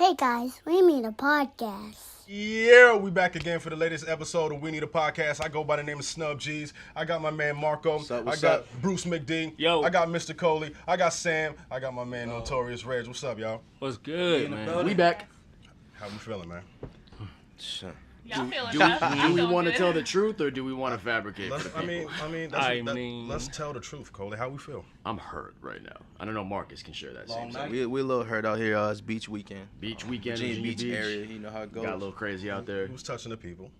Hey guys, we need a podcast. Yeah, we back again for the latest episode of We Need a Podcast. I go by the name of Snubb G's. I got my man Marcko. What's I got up? Bruce McD. Yo. I got Mr. Coley. I got Sam. I got my man Notorious Reg. What's up, y'all? What's good, man? building. We back. How we feeling, man? Y'all feeling Do better? we want to tell the truth or do we want to fabricate? Let's, for the people? let's tell the truth, Coley. How we feel? I'm hurt right now. I don't know. Marcus can share that same thing. We're a little hurt out here. It's beach weekend. Beach weekend, Virginia Virginia Beach area. You know how it goes. Got a little crazy out there. Who's touching the people?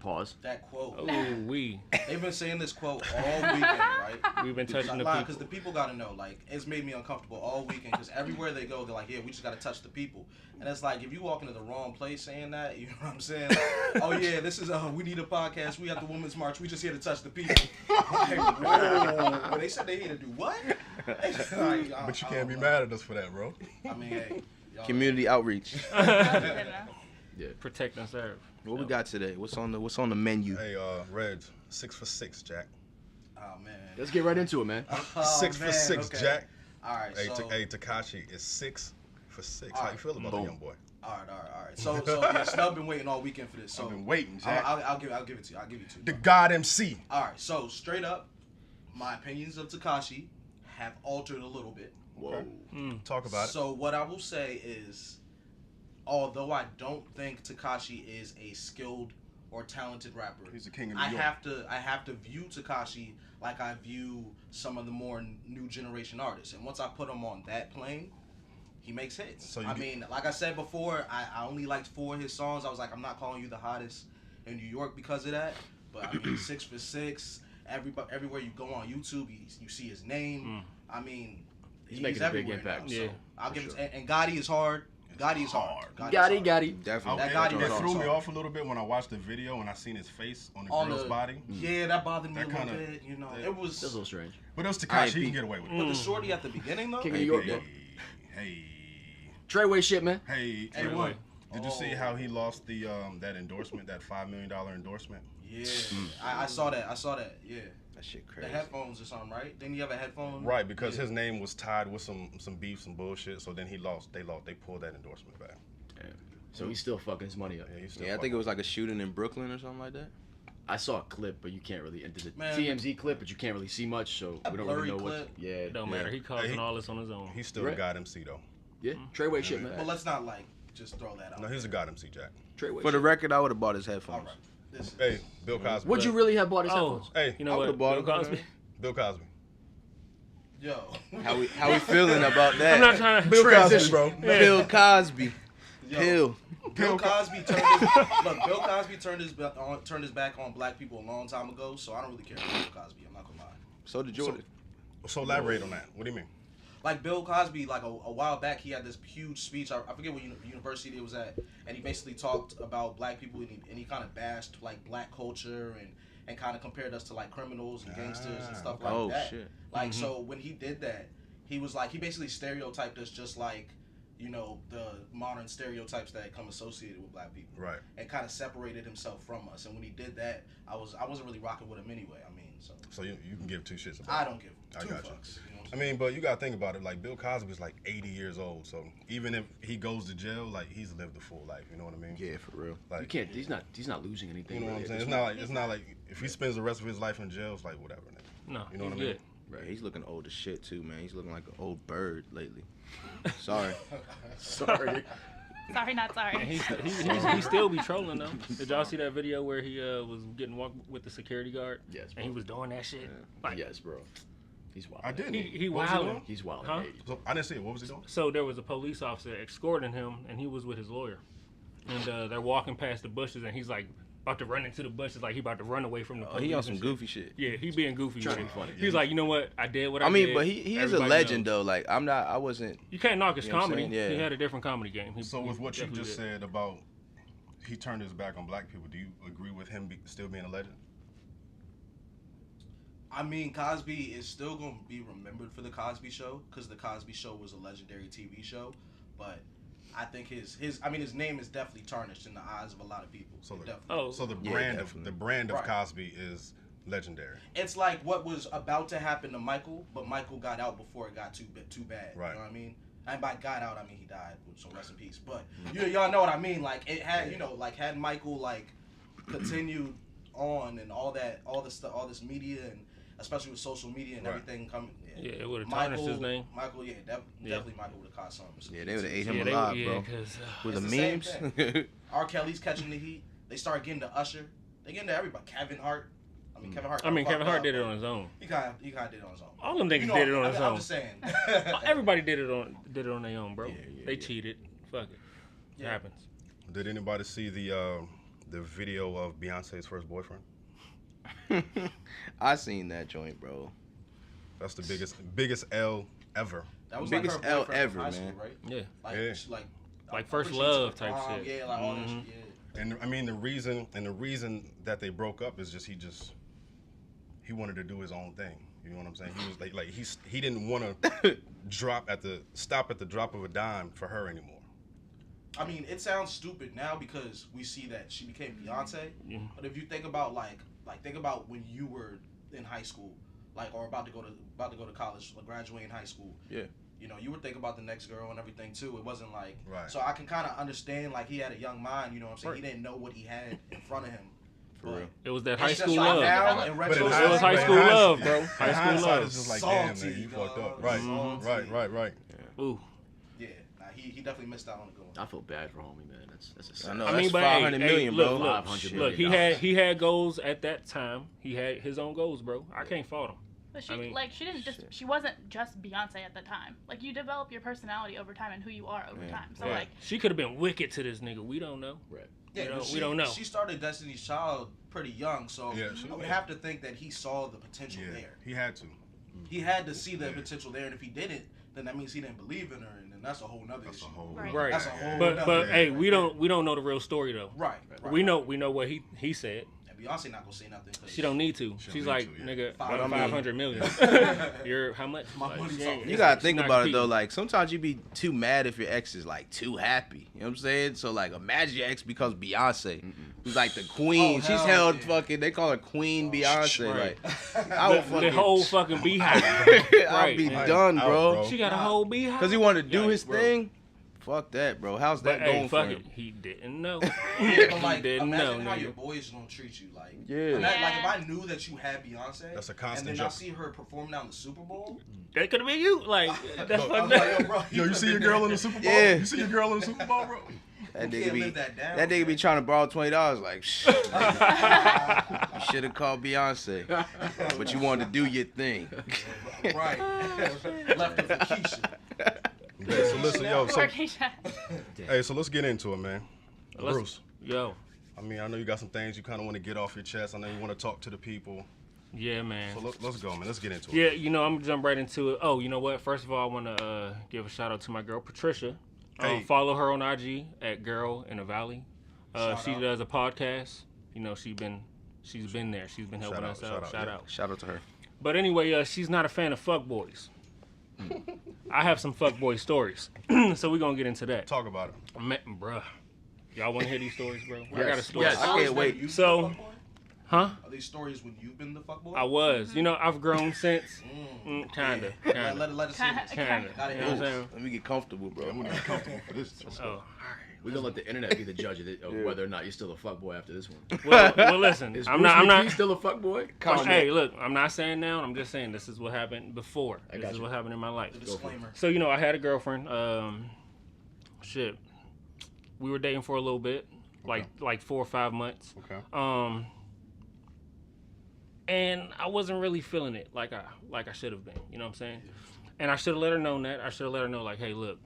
Pause. That quote. Oh, we. They've been saying this quote all weekend, right? We've been touching the Because people. the people got to know, like, it's made me uncomfortable all weekend because everywhere they go, they're like, yeah, we just got to touch the people. And it's like, if you walk into the wrong place saying that, you know what I'm saying? Like, oh, yeah, this is, we need a podcast. We have the Women's March. We just here to touch the people. Like, whoa. But they said they here to do what? Like, But you can't be mad at us for that, bro. I mean, hey. Community outreach. Yeah, protect and serve. What we got today? What's on the menu? Hey, Reg, 6 for 6, Jack. Oh, man. Let's get right into it, man. Oh, 6 for man, 6, okay. Jack. All right, Hey, so. Takashi is 6 for 6. All How right. you feel about the young boy? All right. So yeah, Snubb been waiting all weekend for this. So I've been waiting, Jack. I'll give it to you. I'll give it to you. The God MC. All right. So straight up, my opinions of Tekashi have altered a little bit. Whoa. Talk about it. So what I will say is, although I don't think Tekashi is a skilled or talented rapper, He's the king of New I York. have to view Tekashi like I view some of the more new generation artists. And once I put him on that plane, he makes hits. So you I get- mean, like I said before, I only liked 4 of his songs. I was like, I'm not calling you the hottest in New York because of that. But I mean, 6 for 6. Everywhere you go on YouTube, you see his name. I mean, He's making a big everywhere impact. now, Yeah, so I'll give sure. it. And Gotti is hard. Gotti is hard. Got is it, got it. Definitely. That Gotti It was threw me hard. off a little bit when I watched the video and I seen his face on the On girl's the body. Yeah, that bothered me That a little kinda- bit. You know, that- it was. That's a little strange. But it was I Takashi. ain't He can beat- get away with it. But the shorty at the beginning though. King of New York, Hey, yeah. hey, Treyway shit, man. hey. Hey, Treyway. what? Did you see Oh. how he lost the that endorsement, that $5 million endorsement? Yeah, I saw that. Yeah, That shit the crazy. headphones or something, right? Didn't you have a headphone? Right, because Yeah. his name was tied with some beef, some bullshit. So then he lost. They pulled that endorsement back. Damn. So he's still fucking his money up. Yeah, he's still Yeah, I think it was like a shooting in Brooklyn or something like that. I saw a clip, but you can't really into the Man. TMZ clip, but you can't really see much, so A we don't really blurry know what. clip. Yeah, It don't matter. He causing he- all this on his own. He's still Right. a God MC though. yeah. Treyway shit, man. But let's not like just throw that out. No, he's a God MC, Jack. Treyway For the shit. record, I would have bought his All headphones. right. This is, Hey, Bill Cosby. Would you really have bought his Oh, headphones? Hey, you I know would've what? bought Bill him, Cosby. man. Bill Cosby. yo. How we feeling about that? I'm not trying to Bill Cosby, transition. bro. Bill Cosby. Yo. Bill. Bill Cosby Bill Cosby turned his back on black people a long time ago, so I don't really care about Bill Cosby. I'm not gonna lie. So did Jordan. So elaborate on that. What do you mean? Like Bill Cosby, like a while back, he had this huge speech. I forget what university it was at, and he basically talked about black people, and he kind of bashed like black culture and kind of compared us to like criminals and gangsters and stuff like Oh, that. shit. Like so, when he did that, he was like he basically stereotyped us just like the modern stereotypes that come associated with black people. Right. And kind of separated himself from us. And when he did that, I wasn't really rocking with him anyway. I mean, So you can give two shits about I it. don't give I two got you. fucks. You know what I I'm saying? mean, but you gotta think about it. Like Bill Cosby's like 80 years old, so even if he goes to jail, like he's lived a full life. You know what I mean? Yeah, for real. Like You can't. He's not losing anything. You know what I'm really saying? at It's this not like if he spends the rest of his life in jail, it's like whatever. Nigga. No, You know he's what I mean? good. Right, he's looking old as shit too, man. He's looking like an old bird lately. Sorry. Sorry. Sorry, not And sorry. he still be trolling though. Did y'all see that video where he was getting walked with the security guard? Yes, And he bro. was doing that shit. Like, Yes, bro. He's wild. I didn't. He What was he wildin'. doing? He's wild. Huh? So I didn't see it. What was he doing? So there was a police officer escorting him, and he was with his lawyer. And they're walking past the bushes, and he's like about to run into the bushes, like he about to run away from the Oh, police. he on and some shit. goofy shit. Yeah, he being goofy. Trying to with be it. funny. He's like, you know what? I did what I I mean, did. but he is a Everybody legend knows. though. Like I wasn't. You can't knock his You know what I'm comedy. saying? Yeah. He had a different comedy game. So with what you definitely just did. said about he turned his back on black people, do you agree with him still being a legend? I mean, Cosby is still going to be remembered for the Cosby Show because the Cosby Show was a legendary TV show. But I think his name is definitely tarnished in the eyes of a lot of people. So the- Definitely. So the Yeah, brand of Right. Cosby is legendary. It's like what was about to happen to Michael, but Michael got out before it got too bad. Right. You know what I mean? And by got out, I mean he died, so rest in peace. But y'all know what I mean. Like it had, had Michael like continued on and all this stuff, all this media, and especially with social media and everything coming. Yeah, it would have tarnished his name. Michael, definitely Michael would have caught something. Yeah, they would have ate him alive, bro. With the memes. R. Kelly's catching the heat. They start getting to Usher. They getting to everybody. Kevin Hart. Kevin Hart did it on his own. He kind of did it on his own. All them niggas did it on his own. I'm just saying. Everybody did it on their own, bro. They cheated. Fuck it. It happens. Did anybody see the video of Beyonce's first boyfriend? I seen that joint, bro. That's the biggest L ever. That was biggest like her L boyfriend ever, from high man. School, right? Yeah. Like first love type shit. Yeah, like all that shit. Yeah. And I mean the reason that they broke up is just he wanted to do his own thing. You know what I'm saying? He was he didn't want to stop at the drop of a dime for her anymore. I mean, it sounds stupid now because we see that she became Beyonce. Yeah. But if you think about think about when you were in high school, or about to go to college, like graduating high school. Yeah. You would think about the next girl and everything too. It wasn't like right. So I can kind of understand he had a young mind. You know what I'm saying? Right. He didn't know what he had in front of him. For real. It was that high school love. It was high school love, bro. High school love. It's just like, damn, man, you fucked up. Right. Yeah. Ooh. Yeah. Nah, he definitely missed out on the good one. I feel bad for homie, man. That's a sad. I know. I mean, That's but 500 million, bro. Look, 500 look, million he had goals at that time. He had his own goals, bro. I can't fault him. But she I she wasn't just Beyonce at the time. Like you develop your personality over time and who you are over time. So she could have been wicked to this nigga. We don't know. Right. Yeah, we don't know. She started Destiny's Child pretty young, so Yeah, I would have to think that he saw the potential there. He had to. He had to see the potential there, and if he didn't, then that means he didn't believe in her, and then that's a whole nother issue. Right. That's a whole But nother hey, we don't know the real story though. Right. We know what he said. And Beyonce not gonna say nothing. She don't need to. She's like, nigga, 500 million. You're how much? My money's on. You gotta think about it though. Like sometimes you be too mad if your ex is like too happy. You know what I'm saying? So like, imagine your ex becomes Beyonce, who's like the queen. She's held fucking. They call her Queen Beyonce. Right. Like, I would the whole fucking beehive. I'll be done, bro. She got a whole beehive. Cause he wanted to do his thing. Fuck that, bro. How's that going for him? He didn't know. Yeah, but he didn't imagine know. how your boys gonna treat you. Like, Yeah. like if I knew that you had Beyonce, That's a constant and then I joke. see her performing down the Super Bowl. That could have been you. Like that's I'm fucked like, up. bro, Yo, you see your girl in the Super Bowl? Yeah. You see your girl in the Super Bowl, bro? That You nigga can't be live that down, that nigga be man. trying to borrow $20. Like, shh. You should have called Beyonce, but you wanted to do your thing. Right. Left it for Keisha. Okay, so listen, yo. So, Keisha. hey, so let's get into it, man. Bruce. Yo. I mean, I know you got some things you kind of want to get off your chest. I know you want to talk to the people. Yeah, man. So let's go, man. Let's get into it. Yeah, I'm gonna jump right into it. Oh, you know what? First of all, I want to give a shout out to my girl Patricia. Hey. Follow her on IG at Girl in the Valley. Shout She out. does a podcast. You know, she's been there. She's been helping us out. Shout out. Shout out to her. But anyway, she's not a fan of fuckboys. I have some fuckboy stories, so we're gonna get into that. Talk about it. Bruh, y'all want to hear these stories, bro? I got a story. Yes. I can't wait. You've So- been the fuckboy? Huh? Are these stories when you've been the fuckboy? I was. You know, I've grown since. Kinda. Let us see this. Kinda. Gotta You hear know what I'm this. saying? Let me get comfortable, bro. I'm gonna be comfortable for this. Oh. We're gonna let the internet be the judge of, of whether or not you're still a fuckboy after this one. Well, listen. Is I'm Bruce not. McGee still a fuckboy? Hey, look. I'm not saying now. I'm just saying this is what happened before. I got This is you. what happened in my life. The disclaimer. So you know, I had a girlfriend. Shit. We were dating for a little bit, like 4 or 5 months. Okay. And I wasn't really feeling it like I should have been. You know what I'm saying? And I should have let her know that. I should have let her know, like, hey, look,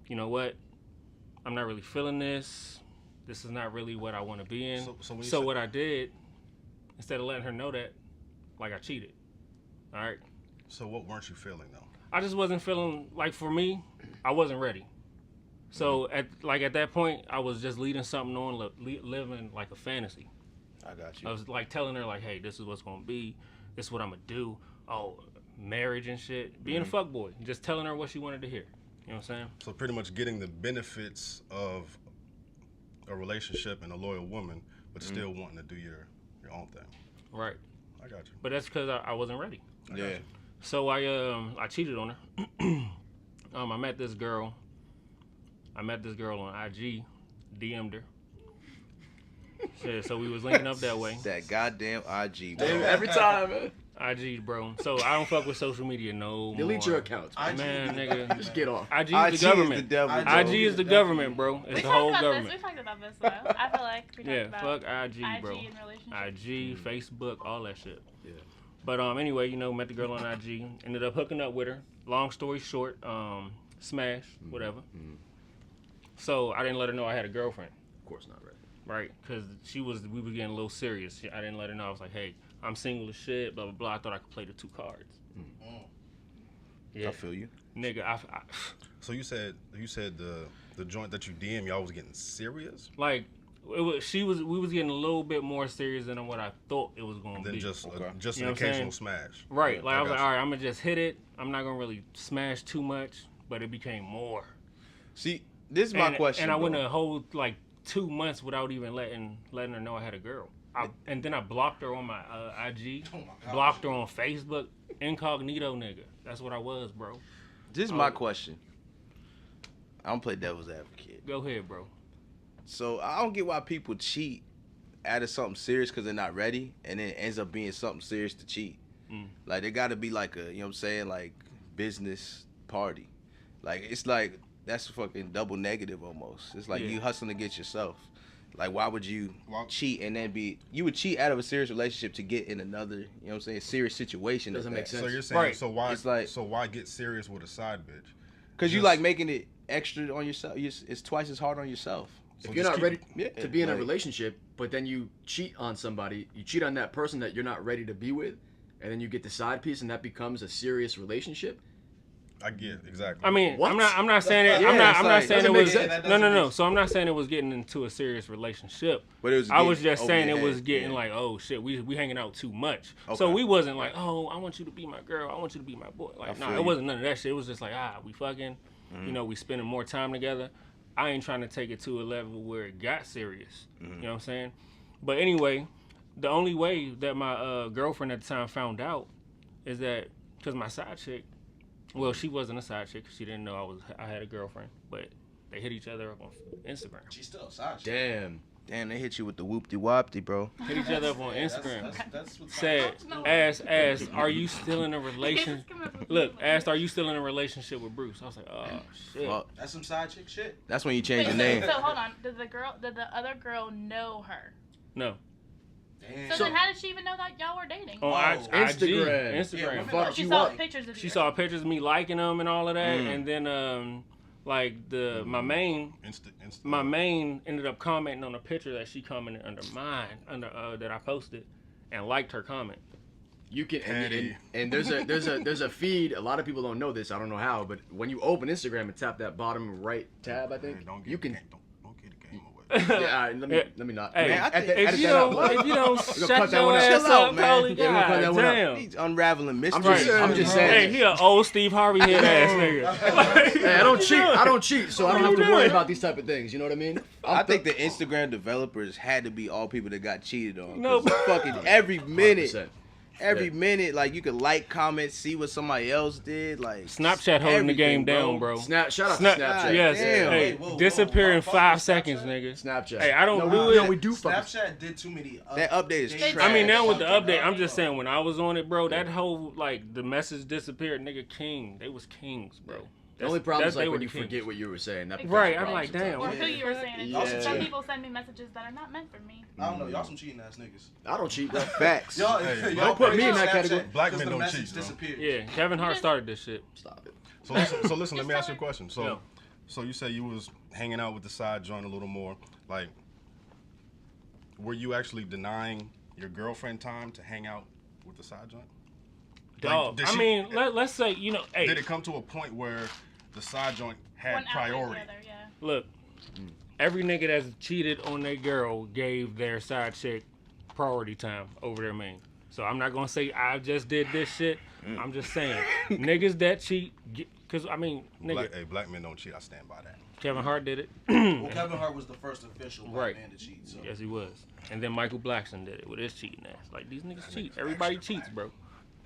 you know what? I'm not really feeling this. This is not really what I want to be in. So when you So say- what I did, instead of letting her know that, like, I cheated. All right? So what weren't you feeling though? I just wasn't feeling, like, for me, I wasn't ready. So at that point, I was just leading something on, living like a fantasy. I got you. I was like telling her, like, hey, this is what's gonna be, this is what I'm gonna do. Oh, marriage and shit. Being a fuckboy. Just telling her what she wanted to hear. You know what I'm saying? So pretty much getting the benefits of a relationship and a loyal woman, but still wanting to do your own thing. Right. I got you. But that's because I wasn't ready. Yeah. So I cheated on her. I met this girl on IG, DM'd her. Shit, so we was linking up that way. That goddamn IG, bro. Damn, every time, man. IG, bro. So I don't fuck with social media no more. Delete your accounts. Man, nigga. Just get off. IG is the government. Is the devil, bro. IG is the government, bro. It's the whole government. We talked about this, though. I feel like we talked about fuck IG, bro. IG and relationships. IG, Facebook, all that shit. Yeah. But anyway, met the girl on IG. Ended up hooking up with her. Long story short, smash, whatever. So I didn't let her know I had a girlfriend. Of course not, right? Right, because we were getting a little serious. I didn't let her know. I was like, hey, I'm single as shit, blah, blah, blah. I thought I could play the 2 cards. Yeah. I feel you. Nigga, So you said the joint that you DM, y'all was getting serious? like, we was getting a little bit more serious than what I thought it was going to Than be. just You an know what I'm occasional saying? smash. Right, like I was got like, you. all right, I'm going to just hit it. I'm not going to really smash too much, but it became more. See, this is my question. And I bro. went a whole, 2 months without even letting her know I had a girl. And then I blocked her on my IG, blocked her on Facebook, incognito nigga. That's what I was, bro. This is my question. I don't play devil's advocate. Go ahead, bro. So I don't get why people cheat out of something serious because they're not ready, and then it ends up being something serious to cheat. Like, there got to be like a, you know what I'm saying, like business party. Like, it's like, that's fucking double negative almost. It's like you hustling against yourself. Like, why would you cheat and then you would cheat out of a serious relationship to get in another, you know what I'm saying, serious situation? Doesn't make sense. So you're saying, Right. so why It's like- so why get serious with a side bitch? Because you Just- like making it extra on yourself. It's twice as hard on yourself. So If you're just not ready Yeah, to be in a like- relationship, but then you cheat on somebody, you cheat on that person that you're not ready to be with, and then you get the side piece, and that becomes a serious relationship. I get exactly. I mean, What? I'm not saying it. Yeah, I'm not it's saying like- it doesn't was. make sense. No. So I'm not saying it was getting into a serious relationship. But it was. I was getting just over saying your it was head. getting Yeah. like, oh shit, we hanging out too much. Okay. So we wasn't like, oh, I want you to be my girl. I want you to be my boy. Like, feel nah, you. it wasn't none of that shit. It was just like, we fucking. You know, we spending more time together. I ain't trying to take it to a level where it got serious. You know what I'm saying? But anyway, the only way that my girlfriend at the time found out is that because my side chick, well, she wasn't a side chick. She didn't know I had a girlfriend, but they hit each other up on Instagram. She's still a side chick. Damn. Damn, they hit you with the whoopty-whoopty, bro. Hit each other up on Yeah, Instagram. That's what's Said, asked, are you still in a relationship? Look, asked, are you still in a relationship with Bruce? I was like, oh shit. Fuck. That's some side chick shit. That's when you change your Wait, name. So hold on. Did the other girl know her? No. Damn. So then how did she even know that y'all were dating? On Oh, Instagram. IG. Instagram. Yeah, women Fuck like- She you saw up. pictures of you. She saw pictures of me liking them and all of that, Mm. and then like my main ended up commenting on a picture that she commented under mine, that I posted, and liked her comment. You can Hey. and there's a feed. A lot of people don't know this. I don't know how, but when you open Instagram and tap that bottom right tab, I think Don't get you the can. game, don't get the game away. Yeah, all right, let me not. Hey, Man, I think- if edit you that out. don't cut shut that your one out. ass Chill out, up, man. Coley, Yeah, we'll cut that God one out. damn. He's unraveling mysteries. I'm just Hey, saying. he an old Steve Harvey head ass nigga. Hey, I don't cheat, so I don't have to worry about these type of things. You know what I mean? I think the Instagram developers had to be all people that got cheated on. No. 'Cause fucking every minute, 100%. every Yeah. minute, like you could like, comment, see what somebody else did. Like Snapchat holding the game everything, down, bro. Shout out to Snap, Snapchat. yes. Damn. Hey, Wait, whoa, disappear in fuck 5 Snapchat? seconds, nigga. Snapchat. Hey, I don't no, do we, it. No, we do fucking. Snapchat did too many. That update is They- trash. I mean, now with the Fucking update, I'm up. just saying, when I was on it, bro, that whole, like, the message disappeared, nigga, king. They was kings, bro. The only problem is they like were when the you kings. forget what you were saying. That becomes Right, a I'm problem like, damn. Or sometimes. who you were saying it. Yeah. Some people send me messages that are not meant for me. I don't know. Y'all some cheating ass niggas. I don't cheat. Bro. Facts. Y'all, Hey, y'all don't put me in page that Snapchat category. Black 'cause men the don't message cheat, bro. disappeared. Yeah, Kevin Hart started this shit. Stop it. So listen, let me ask you a question. So, Yeah. so you say you was hanging out with the side joint a little more. Like, were you actually denying your girlfriend time to hang out with the side joint? Dog, did I she- mean, let's say, you know, hey, Did it come to a point where the side joint had One outlet priority? the other, yeah. look, every nigga that's cheated on their girl gave their side chick priority time over their main. So I'm not gonna say I just did this shit. I'm just saying, niggas that cheat, cause I mean, nigga, Black men don't cheat. I stand by that. Kevin Hart did it. Well, Kevin Hart was the first official black Right. man to cheat. So. Yes, he was. And then Michael Blackson did it with his cheating ass. Like, these niggas cheat. Everybody cheats, bro.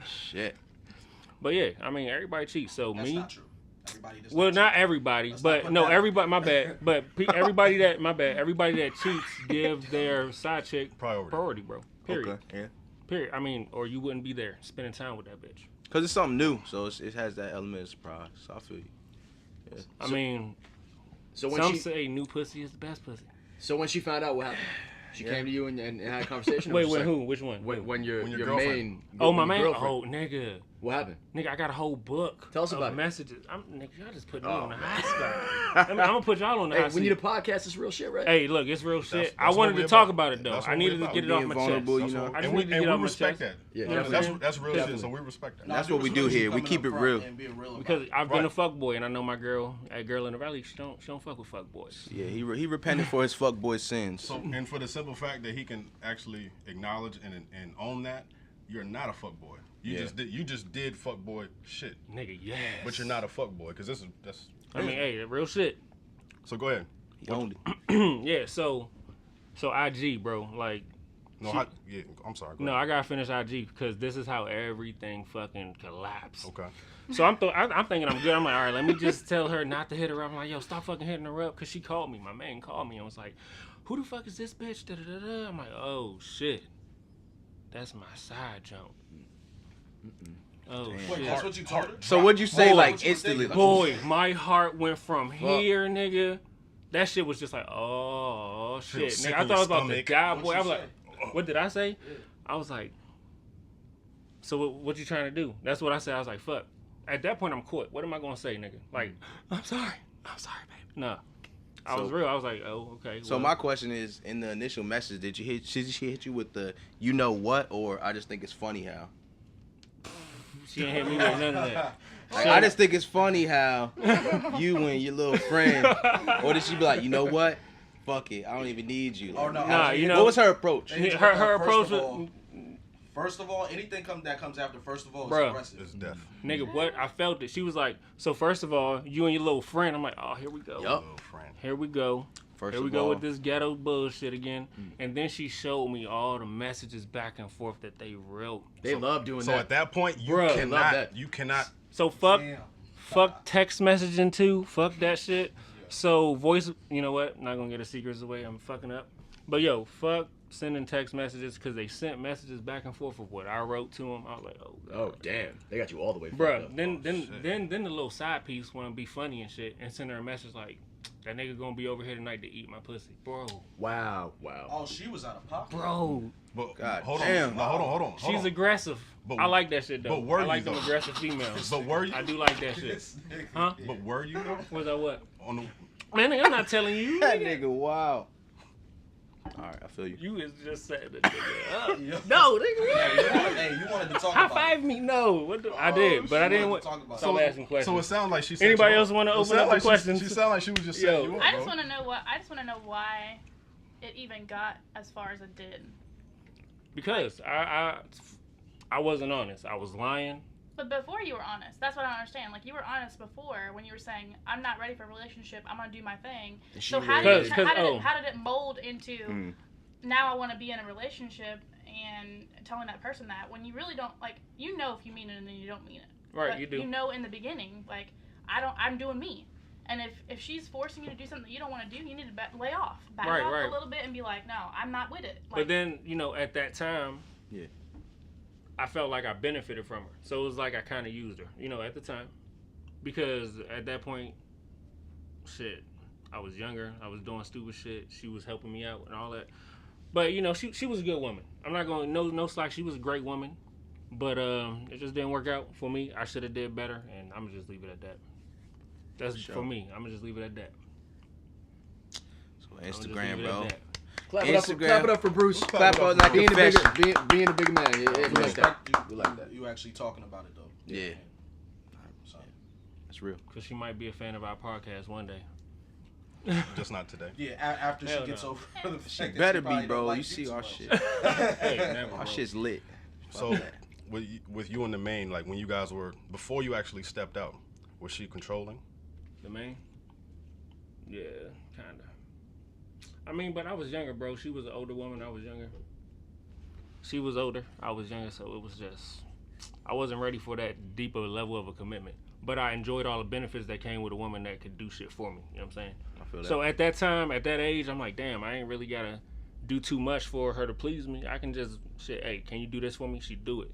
Shit. But yeah, I mean, everybody cheats. So That's me, not true. Everybody just Well, like not cheat. everybody, Let's not but put no, that- everybody. My bad. But everybody that cheats give their side chick priority, bro. Period. Okay, yeah. Period. I mean, or you wouldn't be there spending time with that bitch. Because it's something new, so it has that element of surprise. So I feel you. Yeah. I mean, So when some she say new pussy is the best pussy. so when she found out what happened, she came to you and had a conversation. or Wait, just when like- who? Which one? When your girlfriend. main. Oh, my your man. girlfriend. Oh, nigga. What happened? Nigga, I got a whole book. Tell us of about it. messages. Nigga, y'all just put me on the hot spot. I'm gonna put y'all on the Hey, hot we seat. need a podcast. It's real shit, right? Hey, look, it's real shit. That's I what wanted we to talk about. about it though. That's I what needed we to about. get it off Being my vulnerable, chest. you know. I just And we needed to get it off my respect chest. that. Yeah, You know what I'm saying? That's real Definitely. shit. So we respect that. No, That's I what we respect do you here. We coming keep up it front real. and being real about Because it. I've been a Right. fuck boy, and I know my girl, a girl in the valley, she don't fuck with fuck boys. Yeah, he repented for his fuckboy sins. So, and for the simple fact that he can actually acknowledge and own that, you're not a fuckboy. You just did fuckboy shit, Nigga, yes. but you're not a fuckboy because that's. I mean, hey, real shit. So go ahead. He owned it. Yeah, so IG, bro, like, No, yeah. I'm sorry. Go no, ahead. I gotta finish IG because this is how everything fucking collapsed. Okay. So I'm thinking I'm good. I'm like, all right, let me just tell her not to hit her up. I'm like, yo, stop fucking hitting her up, cause she called me. My man called me and was like, who the fuck is this bitch? Da, da, da, da. I'm like, oh shit, that's my side jump. Oh Wait, shit. that's what you told her? So what'd you say, Boy, like, instantly? Like, Boy, my heart went from here, nigga. That shit was just like, oh shit, sick nigga. I in thought I was your about to stomach. die, What'd boy. you I was like, say? what did I say? I was like, so what you trying to do? That's what I said. I was like, fuck. At that point, I'm caught. What am I gonna say, nigga? Like, I'm sorry, baby. No, I was So- real. I was like, oh, okay. So well, my question is, in the initial message, did she hit you with the you know what, or I just think it's funny how? she ain't hit me with none of that. Like, I just think it's funny how you and your little friend, or did she be like, you know what, fuck it, I don't even need you. Oh, no. Nah, you know, What was her approach? Hey, her approach First of was, First of all, anything that comes after first of all is Bruh. aggressive. It's death. nigga, what? I felt it. She was like, so first of all, you and your little friend. I'm like, oh, here we go. Yup. Little friend. Here we go. First Here we of go all, with this ghetto bullshit again. And then she showed me all the messages back and forth that they wrote. They love doing So that. at that point, you Bruh. They love cannot. that. You cannot. So fuck Damn. text messaging too. Fuck that shit. So voice, you know what? Not gonna get the secrets away. I'm fucking up. But yo, fuck sending text messages because they sent messages back and forth of what I wrote to them. I was like, oh god. Oh damn, they got you all the way. fucked Bruh, up. then shit. the little side piece want to be funny and shit and send her a message like, that nigga gonna be over here tonight to eat my pussy, bro. Wow. Oh, she was out of pocket. Bro, But God hold damn. on. No, hold on. she's aggressive. But- I like that shit though. but were I like you, them though? aggressive females. But were you? I do like that shit. This nigga. Huh? But were you though? Was that what? On the, Man, nigga, I'm not telling you. that nigga. nigga, wow. All right, I feel you. You is just setting the nigga up. Yeah. No, nigga, what? Hey, you wanted to talk High about five me? No. What the, I did, but I didn't want. talk about Stop it. asking questions. so it sounds like she. set Anybody you up. else wanna It open sound up the like questions? She sounded like she was just Yo. setting you up. I just bro. want to know what. I just want to know why it even got as far as it did. Because I wasn't honest. I was lying. But before you were honest, that's what I don't understand. Like you were honest before when you were saying, "I'm not ready for a relationship. I'm gonna do my thing." And she So how was- did, Cause- how, did oh. it, how did it mold into Mm. now I want to be in a relationship and telling that person that when you really don't like you know if you mean it and then you don't mean it. Right, But you do. You know in the beginning like I'm doing me. And if she's forcing you to do something that you don't want to do, you need to lay off. Back Right, off right. a little bit and be like, no, I'm not with it. Like, But then, you know, at that time, Yeah. I felt like I benefited from her. So it was like I kind of used her, you know, at the time. Because at that point, shit, I was younger. I was doing stupid shit. She was helping me out and all that. But, you know, she was a good woman. I'm not going to, no slack. She was a great woman. But it just didn't work out for me. I should have did better. And I'm going to just leave it at that. That's For sure. for me. I'm going to just leave it at that. So I'ma just Instagram, leave it at bro. that. Clap Instagram. it up for Bruce. Clap up like being a a bigger, professional. being a bigger man. Yeah, we like that. Respect you. We like that. You actually talking about it though. Yeah, So, that's real. Because she might be a fan of our podcast one day. Just not today. yeah, after Hell she gets no. over the fact She that better probably be, don't bro. like You see too our much. shit. Hey, never, Our bro. shit's lit. So with you and the main, like when you guys were before you actually stepped out, was she controlling? The main? Yeah, kinda. I mean, but I was younger, bro. She was an older woman. I was younger. She was older. I was younger, so it was just I wasn't ready for that deeper level of a commitment. but I enjoyed all the benefits that came with a woman that could do shit for me. You know what I'm saying? I feel that. So at that time, at that age, I'm like, damn, I ain't really gotta do too much for her to please me. I can just shit, hey, can you do this for me? She do it.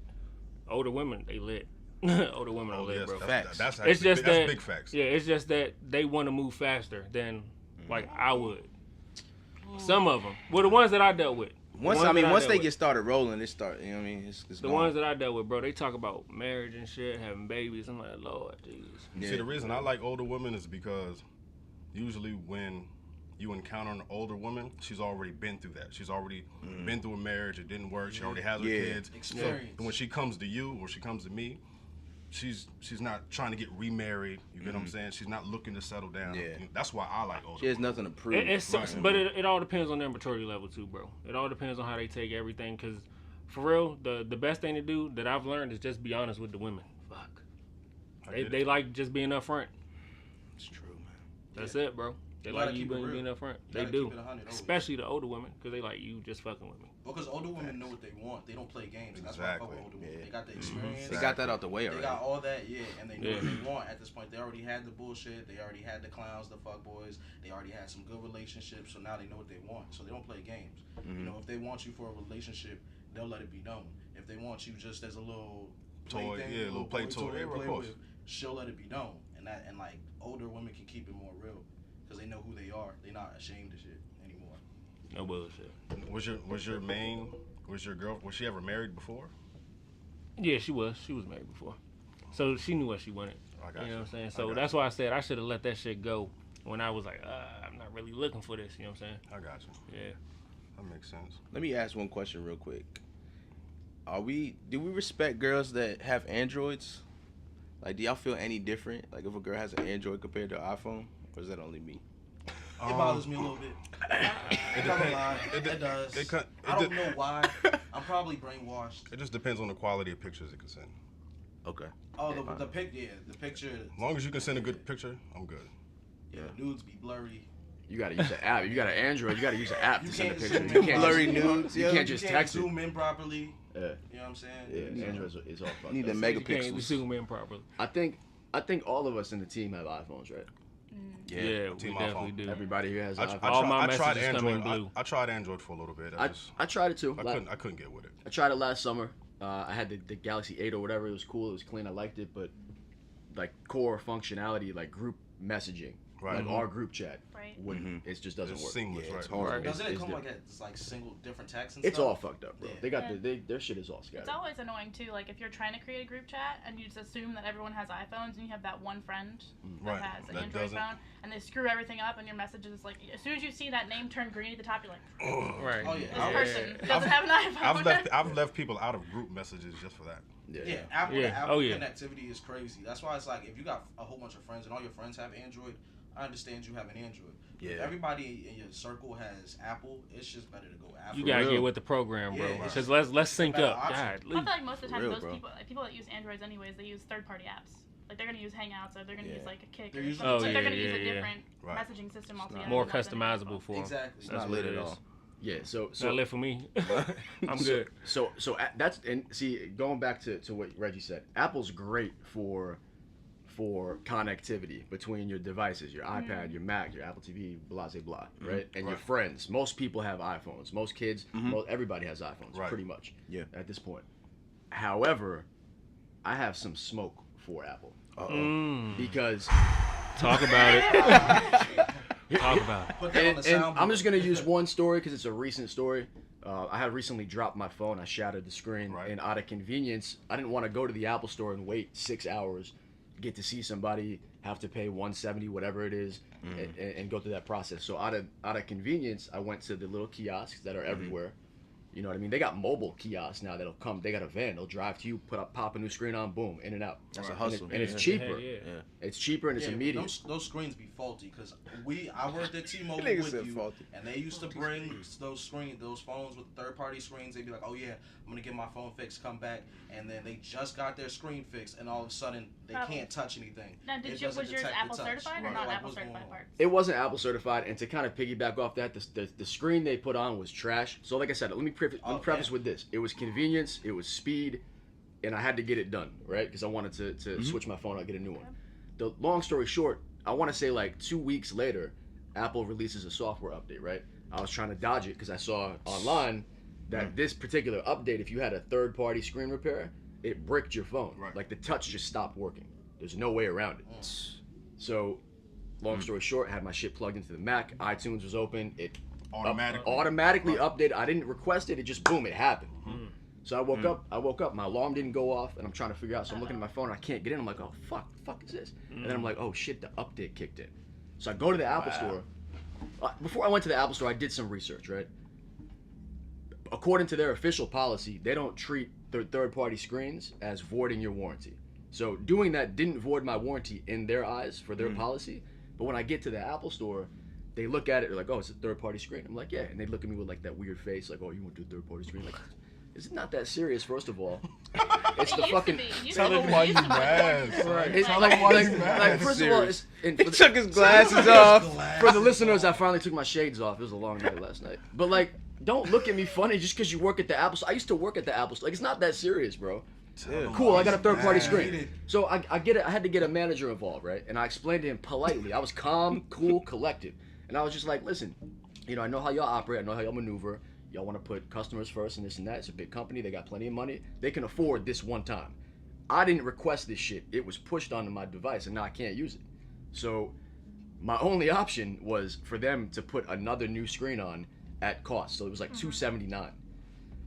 Older women, they lit. Older women are lit, bro. Facts. That's It's just that big facts. Yeah, it's just that they want to move faster than like I would. Some of them. Well, the ones that I dealt with. Once they get started rolling, it start. You know what I mean? It's the gone. ones that I dealt with, bro. They talk about marriage and shit, having babies. I'm like, Lord Jesus. Yeah. See, the reason I like older women is because usually when you encounter an older woman, she's already been through that. She's already been through a marriage. It didn't work. She already has her kids. Experience. And when she comes to you or she comes to me, she's not trying to get remarried. You get what I'm saying? She's not looking to settle down. Yeah. That's why I like older She has women. nothing to prove. It sucks, but it all depends on their maturity level too, bro. It all depends on how they take everything. Cause for real, the best thing to do that I've learned is just be honest with the women. Fuck. They like just being upfront. It's true, man. That's it, bro. They You like gotta you keep it being real. upfront. You They gotta do. keep it 100 always. Especially the older women, cause they like you just fucking with me. Because older women know what they want. They don't play games. That's why I fuck with older women. Yeah. They got the experience. They got that out the way They already. got all that, yeah, and they know what Yeah. they want at this point. They already had the bullshit. They already had the clowns, the fuckboys. They already had some good relationships, so now they know what they want. So they don't play games. You know, if they want you for a relationship, they'll let it be known. If they want you just as a little Toy, plaything, yeah, little play toy, to yeah, of play course. with, she'll let it be known. And like older women can keep it more real because they know who they are. They're not ashamed of shit anymore. No bullshit. Was your girl, was she ever married before? Yeah, she was. She was married before. So she knew what she wanted. I got You know what I'm saying? I So got that's why I said I should have let that shit go when I was like, I'm not really looking for this. You know what I'm saying? I got you. Yeah. That makes sense. Let me ask one question real quick. Do we respect girls that have Androids? Like, do y'all feel any different? Like, if a girl has an Android compared to an iPhone? Or is that only me? It bothers me a little bit. It I'm not gonna depends. lie. It does. I don't know why. I'm probably brainwashed. It just depends on the quality of pictures it can send. Okay. Oh, the picture. As long as you can send a good picture, I'm good. Yeah, nudes be blurry. You gotta use the app. You got an Android. You gotta use the app You to send a can't picture. zoom You in can't blurry just, nudes. You yo. can't just You text it. zoom in properly. Yeah, You know what I'm saying? yeah. Android is all fucked Need up. the You can't megapixels. zoom in properly. I think all of us in the team have iPhones, right? Yeah, we Team definitely iPhone. do. Everybody here has an iPhone. All my I tried messages come in Android. blue. I tried Android for a little bit. I tried it too. I couldn't get with it. I tried it last summer. I had the Galaxy 8 or whatever. It was cool. It was clean. I liked it, but like core functionality, like group messaging, Right. like our group chat, Right. wouldn't. It just doesn't It's work. seamless, Yeah, right? it's horrible. Right. Doesn't it It's come different. like as like single different texts and It's stuff? all fucked up, bro. Yeah. They got Yeah. their shit is all scattered. It's always annoying too, like if you're trying to create a group chat and you just assume that everyone has iPhones and you have that one friend that Right, has an that Android doesn't. phone and they screw everything up and your message is like, as soon as you see that name turn green at the top, you're like, Right. Oh, yeah. this person doesn't have an iPhone. I've left people out of group messages just for that. Yeah, Apple Yeah. to Apple Oh, yeah. connectivity is crazy. That's why it's like if you got a whole bunch of friends and all your friends have Android, I understand you have an Android. Yeah. If everybody in your circle has Apple, it's just better to go Apple. You gotta real. get with the program, bro. Yeah, it's Because just let's sync better up. option. God, I feel like most of the time real, those bro. people that use Androids anyways, they use third-party apps. Like they're gonna use Hangouts or they're gonna Yeah. use like a Kick They're or using- something. Oh, Like, they're yeah, gonna use a yeah, different Right. messaging system altogether. more than what's in your customizable phone. for 'em. Exactly. It's That's not what lit it at is. all. Yeah, so Not lit for me. I'm so- good. So that's and see going back to what Reggie said, Apple's great for connectivity between your devices, your iPad, your Mac, your Apple TV, blah blah blah, right? And your friends. Most people have iPhones. Most kids, everybody has iPhones, Right. pretty much. Yeah. At this point. However, I have some smoke for Apple because Talk about it. Talk about it. Put that on the and soundboard. I'm just gonna use one story because it's a recent story. I had recently dropped my phone. I shattered the screen, Right. and out of convenience, I didn't want to go to the Apple store and wait 6 hours, get to see somebody, have to pay $170, whatever it is, and go through that process. So out of convenience, I went to the little kiosks that are everywhere. You know what I mean? They got mobile kiosks now that'll come. They got a van. They'll drive to you, pop a new screen on, boom, in and out. That's a And hustle. it's Yeah. cheaper. Yeah. Yeah. It's cheaper and it's Yeah, immediate. those screens be faulty because I worked at T-Mobile Nigga with said you, faulty. and they used to bring those phones with third-party screens. They'd be like, "Oh yeah, I'm gonna get my phone fixed, come back," and then they just got their screen fixed, and all of a sudden they can't touch anything. Now, It was doesn't yours detect the Apple touch. certified or Right. not Like, Apple what's going certified on? parts? It wasn't Apple certified, and to kind of piggyback off that, the screen they put on was trash. So like I said, let me preface Oh, with this: it was convenience, it was speed, and I had to get it done, right? Because I wanted to switch my phone out, get a new one. The long story short, I want to say like 2 weeks later, Apple releases a software update, right? I was trying to dodge it because I saw online that this particular update, if you had a third-party screen repair, it bricked your phone. Right. Like the touch just stopped working. There's no way around it. So, long story short, I had my shit plugged into the Mac. iTunes was open. It automatically updated. I didn't request it. It just boom, it happened. So I woke up. My alarm didn't go off, and I'm trying to figure out. So I'm looking at my phone, and I can't get in. I'm like, oh fuck, the fuck is this? And then I'm like, oh shit, the update kicked in. So I go to the Apple Store. Before I went to the Apple Store, I did some research, right? According to their official policy, they don't treat their third-party screens as voiding your warranty. So doing that didn't void my warranty in their eyes for their policy. But when I get to the Apple Store, they look at it, they're like, oh, it's a third-party screen. I'm like, yeah. And they look at me with like that weird face, like, oh, you want to do a third-party screen? Like, it's not that serious, first of all. It's the fucking... Tell him why you mad. It's Tell like, him why you like, mad. first of all, it's... And He for the- took his glasses off. For the listeners, I finally took my shades off. It was a long night last night. But like, don't look at me funny just because you work at the Apple Store. I used to work at the Apple Store. Like, it's not that serious, bro. Cool, I got a third-party screen. So I get it. I had to get a manager involved, right? And I explained to him politely. I was calm, cool, collected. And I was just like, listen, you know, I know how y'all operate. I know how y'all maneuver. Y'all want to put customers first and this and that. It's a big company. They got plenty of money. They can afford this one time. I didn't request this shit. It was pushed onto my device, and now I can't use it. So my only option was for them to put another new screen on at cost. So it was like $279.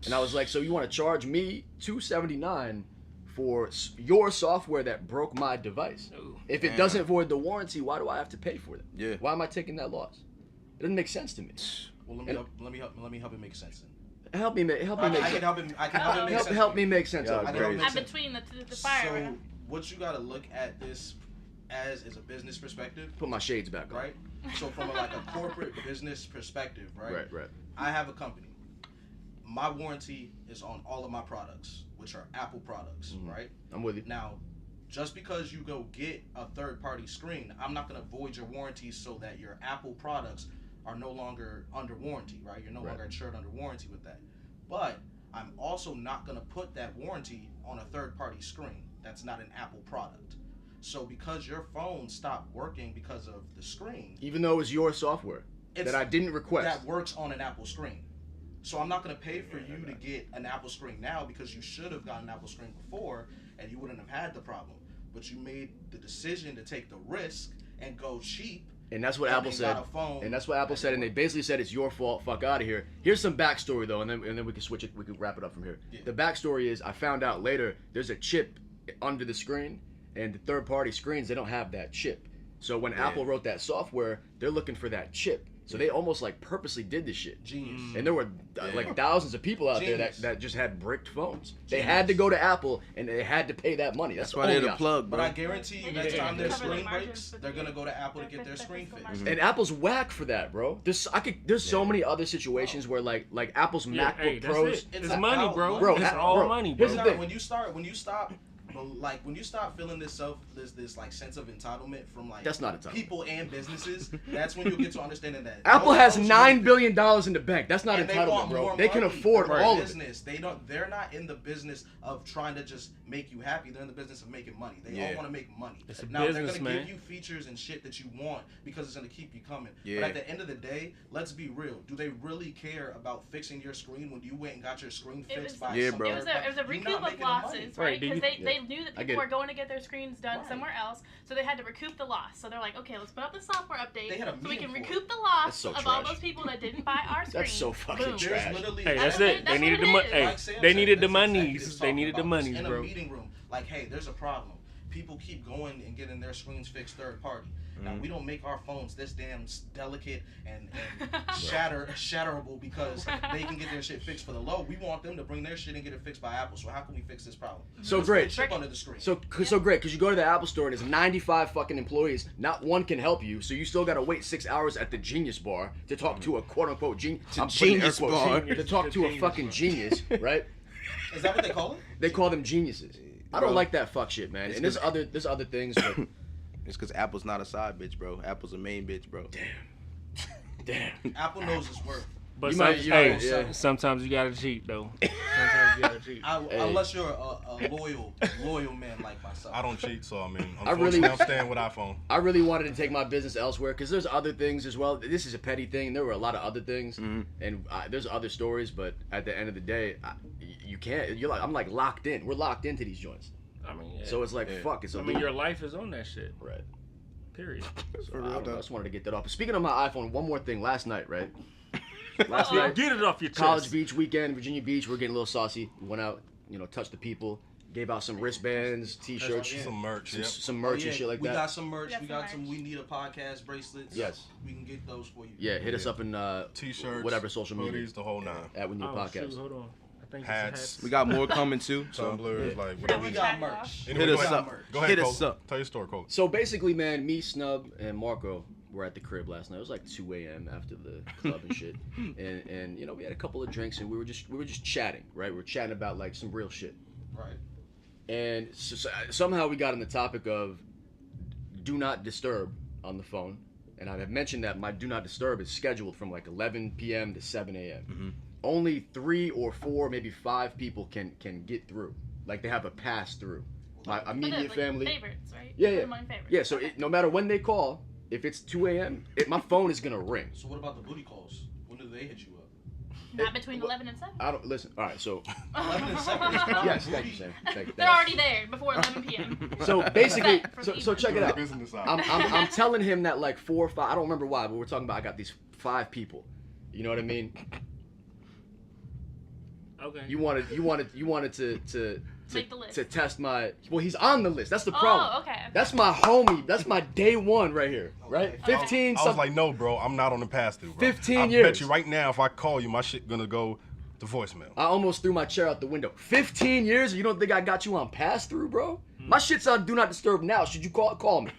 And I was like, so you want to charge me $279 for your software that broke my device? If it doesn't void the warranty, why do I have to pay for it? Yeah. Why am I taking that loss? It doesn't make sense to me. Well, let me help it make sense. Then. Help me make sense. I can help it make sense. Help me make sense. Yeah, of it. I can help it make I'm sense. between the fire. So right now. what you got to look at this as is a business perspective, Put my shades back on. right? So from like a corporate business perspective, right? Right. I have a company. My warranty is on all of my products, which are Apple products, right? I'm with you. Now, just because you go get a third-party screen, I'm not going to void your warranty so that your Apple products are no longer under warranty, right? You're no longer insured under warranty with that. But I'm also not going to put that warranty on a third-party screen. That's not an Apple product. So because your phone stopped working because of the screen, Even though it's your software that I didn't request. that works on an Apple screen. So I'm not going to pay for you to get an Apple screen now because you should have gotten an Apple screen before and you wouldn't have had the problem. But you made the decision to take the risk and go cheap. And that's what And Apple they said. got a phone And that's what Apple that said. And they works. basically said it's your fault. Fuck out of here. Here's some backstory though, and then we can switch it. We can wrap it up from here. Yeah. The backstory is I found out later there's a chip under the screen, and the third-party screens they don't have that chip. So when Apple wrote that software, they're looking for that chip. So they almost like purposely did this shit. Genius. And there were like thousands of people out there Genius. that just had bricked phones. They had to go to Apple and they had to pay that money. That's That's why they're only the option. plug, But bro. I guarantee you, They next time their cover their screen margins breaks, with they're the- gonna go to Apple to get their screen fixed. And Apple's whack for that, bro. There's so many other situations where like Apple's Yeah, MacBook hey, that's Pros. it. It's It's money, about bro. money. Bro, It's bro, all money, bro. here's the No, thing. when you stop feeling this like sense of entitlement from like That's not entitlement. people and businesses, that's when you'll get to understanding that Apple those has folks $9 need- billion in the bank. That's not and they entitlement, want bro. more They can money afford for all of it. business. They're not in the business of trying to just make you happy. They're in the business of making money. They all want to make money. It's a now business, they're gonna man. give you features and shit that you want because it's gonna keep you coming. Yeah. But at the end of the day, let's be real. Do they really care about fixing your screen when you went and got your screen It fixed was- by Yeah, some bro. It was a You're not recoup of making the money. losses, Right, right? do Because you- they knew that I get people were it. going to get their screens done somewhere else, so they had to recoup the loss. So they're like, okay, let's put up the software update They had a so we meeting can for it. recoup the loss That's so of all trash. those people that didn't buy our screen. That's so fucking Boom. trash. There's literally Hey, that's That's it. what- They that's needed what the it money. is. Hey, Like Sam they said, needed the there's monies. executives They talking needed the about this monies, in bro. a meeting room. Like, hey, there's a problem. People keep going and getting their screens fixed third party. Now we don't make our phones this damn delicate and shatterable because they can get their shit fixed for the low. We want them to bring their shit and get it fixed by Apple. So how can we fix this problem? So Let's great. put a chip under the screen. So great, because you go to the Apple Store and there's 95 fucking employees. Not one can help you, so you still gotta wait 6 hours at the Genius Bar to talk to a quote unquote genius. Genius Bar. To talk to a fucking genius, right? Is that what they call it? They call them geniuses. I don't Bro. like that fuck shit, man. It's And there's other things, but It's because Apple's not a side bitch, bro. Apple's a main bitch, bro. damn. Apple knows its worth. But You might- hey, yeah. sometimes you gotta cheat though. Sometimes you gotta cheat. Unless you're a loyal man like myself. I don't cheat, so I mean, I really- unfortunately, I'm staying with iPhone. I really wanted to take my business elsewhere because there's other things as well. This is a petty thing. There were a lot of other things, and there's other stories. But at the end of the day, you can't. I'm like locked in. We're locked into these joints. I mean, yeah. So it's like fuck. It's I mean, your life is on that shit. right. Period. So I don't know, I just wanted to get that off. Speaking of my iPhone, one more thing. Last night, right? Last Yeah, night, get it off your chest. College Beach weekend, Virginia Beach. We're getting a little saucy. We went out, touched the people. Gave out some wristbands, t-shirts, Some merch, some merch and shit like we that. got some merch. Yeah, We some got some merch. We Need a Podcast bracelets. Yes. We can get those for you. Yeah, hit us up in T-shirts, whatever social media hoodies, the whole nine. at We Need a Oh, Podcast. shoot, hold on. I think Hats. it's We got more coming too. So Tumblrs, like Yeah, whatever. we We got got merch. Anyway, Hit go us ahead. up. Go ahead, Hit Cole. us up. Tell your story, Cole. So basically, man, me, Snubb, and Marcko were at the crib last night. It was like 2 a.m. after the club and shit, and we had a couple of drinks and we were just chatting, right? We were chatting about like some real shit. Right. And somehow we got on the topic of do not disturb on the phone. And I have mentioned that my do not disturb is scheduled from like 11 p.m. to 7 a.m. Only 3 or 4, maybe 5 people can get through. Like they have a pass through. My immediate family. Favorites, right? Yeah. Among favorites. Yeah, so Okay. no matter when they call, if it's 2 a.m., my phone is going to ring. So what about the booty calls? When do they hit you up? Not between 11 and 7. I don't listen. All right, so 11 and 7 is probably yes, thank you, Sam. Thank you. They're already there before 11 p.m. So basically, For the so check it out. Business side. I'm telling him that like 4 or 5. I don't remember why, but we're talking about I got these 5 people. You know what I mean? Okay. You wanted to Make the list. to test my. Well, he's on the list. That's the problem. Oh, okay. That's my homie. That's my day one right here. Right? Okay. 15. I was like, no, bro, I'm not on the pass through, bro. 15 I years. bet you right now, if I call you, my shit gonna go to voicemail. I almost threw my chair out the window. 15 years? You don't think I got you on pass through, bro? My shit's on do not disturb now. Should you call me?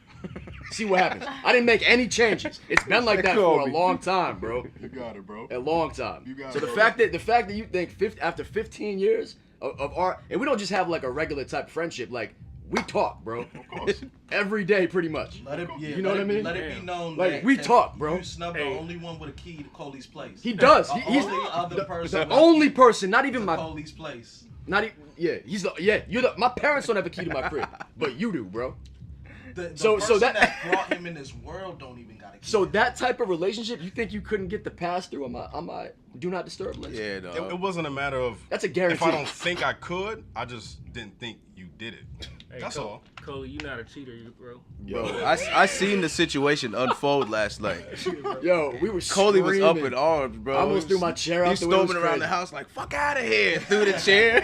See what happens. I didn't make any changes. It's been like that for a long time, bro. You got it, bro. A long time. You got So it, the bro. fact that you think after 15 years of our, and we don't just have like a regular type friendship, like we talk, bro. Of course. Every day, pretty much. Let it, yeah, You know what I mean? Let it be known Like, that we that talk, bro. You Snubb the Hey. only one with a key to Coley's place. He does. The He's only other person the with a only key person, not even to my, Coley's place. not even, yeah. He's the, yeah. You're the. My parents don't have a key to my crib, but you do, bro. The So person that- that brought him in this world don't even got a key. So that type of relationship, you think you couldn't get the pass through on my do not disturb list? yeah, It wasn't a matter of That's a if guarantee. I don't think I could, I just didn't think you did it. Hey, That's Cole, all. Coley, you not a cheater, bro. bro. I seen the situation unfold last night. Yo, we were Coley was up screaming. in arms, bro. I almost threw my chair out He's the window. storming It was around the crazy. house like, "Fuck out of here!" Threw the chair.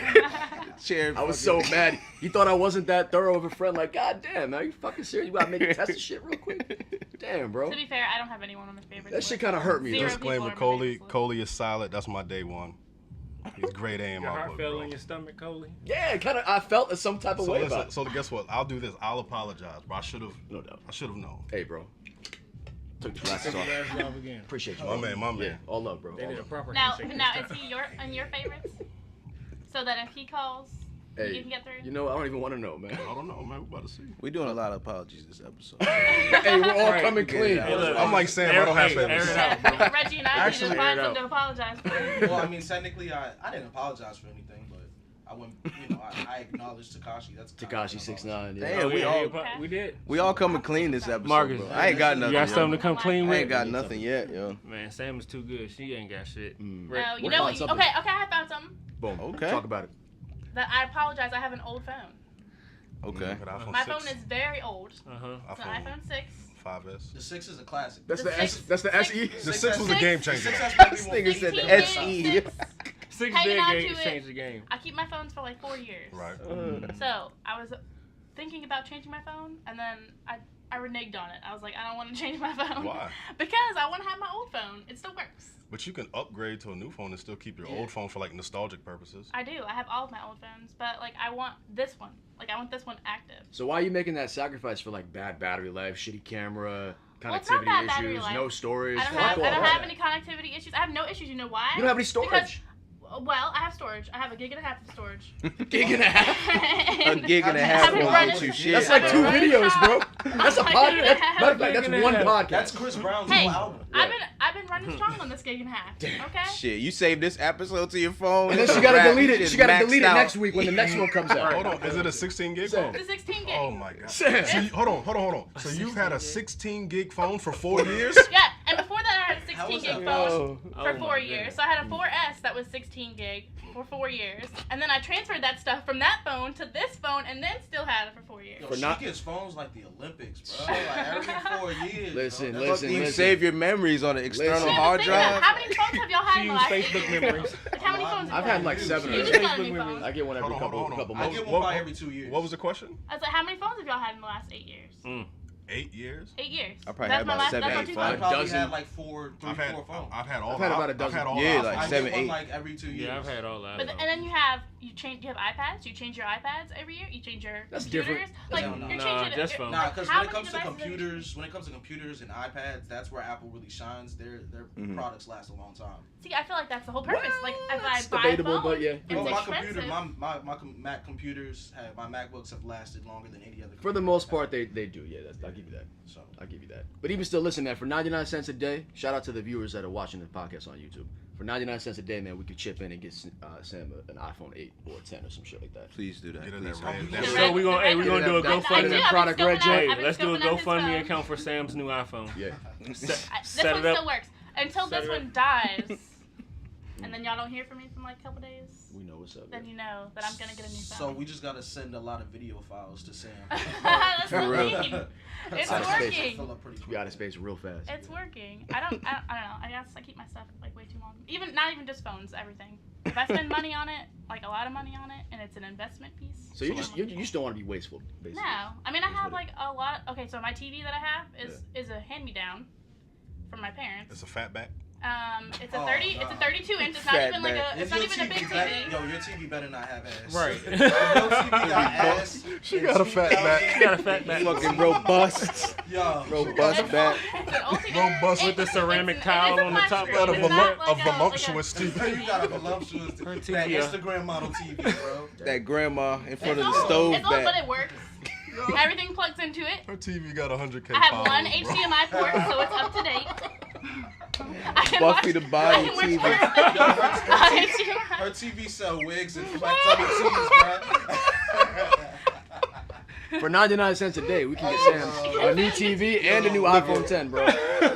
Chair. I was so mad. He thought I wasn't that thorough of a friend. Like, God damn, man, are you fucking serious? You gotta make a test of shit real quick. Damn, bro. To be fair, I don't have anyone on my favorites. That shit list. kind of hurt me. Zero though. people Disclaimer: on my Coley, favorites list. Coley is solid. That's my day one. He's grade A in Your my heart book, fell bro. in your stomach, Coley. Yeah, kind of. I felt some type of So, way listen, about it. so guess what? I'll do this. I'll apologize, bro. I should have. No doubt. I should have known. Hey, bro. Took the glasses Take off. your glasses off again. Appreciate you. My man, my man. Yeah, all love, bro. They All did a love. proper Now, handshake. now this is time. he in your favorites? So that if he calls, Hey, you can get through. you know, I don't even want to know, man. I don't know, man. We about to see. We doing a lot of apologies this episode. Hey, we're all Right, coming get it clean. out. Hey, look, I'm like Sam. I don't have air favorites. it out, bro. Reggie and I need Actually, to find air it something to apologize for. Well, I mean, technically, I didn't apologize for anything, but I went, I acknowledged Takashi. That's kind of Takashi an apology. 6ix9ine. Yeah. Damn, Oh, we yeah, all- yeah, we did. We all coming clean this episode, Marcus, bro. I ain't got You nothing. got something yo. to come clean I with? ain't got nothing yet, yo. Man, Sam is too good. She ain't got shit. Mm. Rick, No, you we'll know find what? Okay, something. I found something. Boom. Okay. Talk about it. That I apologize. I have an old phone. Okay. But iPhone My 6, phone is very old. Uh-huh. It's an iPhone 6. 5S. The 6 is a classic. That's The the S. six- That's the six- SE. The 6 was a game changer. Six though. has probably This more nigga said the 16 SE. gig, six. 6 Hanging big on games to it. changed the game. I keep my phones for like 4 years. Right. So I was thinking about changing my phone, and then I reneged on it. I was like, I don't want to change my phone. Why? Because I want to have my old phone. It still works. But you can upgrade to a new phone and still keep your old phone for like nostalgic purposes. I do. I have all of my old phones, but like I want this one. Like I want this one active. So why are you making that sacrifice for like bad battery life, shitty camera, Well, it's not connectivity bad battery issues, life. no storage? I don't fuck have all I don't that. have any connectivity issues. I have no issues. You know why? You don't have any storage. Because, well, I have storage. I have a gig and a half of storage. Gig and a half. A gig and a I've half been won't running- get you shit. That's like I've two been videos, bro. running That's a shop. podcast. Gig and a half. Matter of fact, that's Gig and a one half. podcast. That's Chris Brown's Hey, new album. I've been been running strong on this gig and a half. Okay. Shit, you saved this episode to your phone. And then she it's a gotta wrap. delete it. Shit's She gotta maxed delete it out. next week when the next one comes out. Hold on, is it a 16 gig phone? It's a 16 gig. Oh my god. Sam. So hold on. So you've had a 16 gig phone for 4 years? Yeah, and before that I had a 16 was gig that? phone for Oh 4 my years. goodness. So I had a 4S that was 16 gig for 4 years, and then I transferred that stuff from that phone to this phone, and then still had it for 4 years. Yo, For she not- gets phones like the Olympics, bro. Like every 4 years. Listen, bro. listen, You listen. save your memories on an external Listen. Yeah, hard but think about it. drive. How many phones have y'all had She in the used last 8 Facebook years? memories. Like, how many phones? I've had like 7 You or just 8. got a new phone. I get one every Hold on, couple hold on. couple I months. get one probably every 2 years. What was the question? I was like, how many phones have y'all had in the last 8 years? 8 years? 8 years. I probably That's had my about last. 7, That's my 8 two phones. I phones. probably dozen. had like 4, 3, 4 phones. I've had all. I've had about a I've dozen. had all. Yeah, the like I iPhones. 7, get one 8. like every 2 years. Yeah, I've had all that. But and then you change. You have iPads. You change your iPads every year. You change your That's computers. different. Like No, no. you're Nah, changing. just you're- phones. Nah, like, because how when it many comes to devices are you- computers and iPads, that's where Apple really shines. Their products last a long time. See, I feel like that's the whole purpose. Like if I It's buy debatable, a phone, but yeah. it's Well, my expensive. computer, my Mac computers, my MacBooks have lasted longer than any other. For the computer most I've part, had. they do. Yeah, I'll give you that. So I'll give you that. But even still, listen, man, for 99 cents a day, shout out to the viewers that are watching the podcast on YouTube. For 99 cents a day, man, we could chip in and get Sam an iPhone 8 or 10 or some shit like that. Please do that. Get in Please. there, Red. The So red- we're gonna, the hey, we're red- gonna do a I I do. GoFundMe. I've been Product Red scoping J. out- Hey, I've been let's do a scoping out his GoFundMe phone. account for Sam's new iPhone. Yeah. This Set one it up. still works until Set this it up. one dies, and then y'all don't hear from me for like a couple days. We know what's up. Then you know that I'm gonna get a new phone. So we just gotta send a lot of video files to Sam. That's For the real. thing. It's Out of space. working. Fill up pretty quick. We out of space real fast. It's working. I don't know. I guess I keep my stuff like way too long. Not even just phones, everything. If I spend money on it, like a lot of money on it, and it's an investment piece. So you just don't want to be wasteful, basically. No, I mean I That's have what like a lot. Okay, so my TV that I have is a hand-me-down from my parents. It's a fatback. It's a Oh, 30. God. It's a 32 inch. It's not Fat even like back. a. It's not even a big TV. Yo, your TV better not have ass. Right. If your TV got ass. She got a fat back. She got a fat back. Fucking robust. Yo. Robust It's back. It's an old TV. Robust with the ceramic It's- it towel is a on the flat top. screen. Got a It's not like voluptuous like TV. You got a voluptuous Her that TV, yeah. Instagram model TV, bro. That grandma in front of It's the old. stove It's old, but back. it works. Everything plugs into it. Her TV got 100K I have followers, one bro. HDMI port, so it's up to date. I can Buffy the watch- Body I can watch TV. everything. Her TV sell wigs and flat tummy tees, bro. For 99 cents a day, we can get Sam a new TV and a new iPhone 10, bro.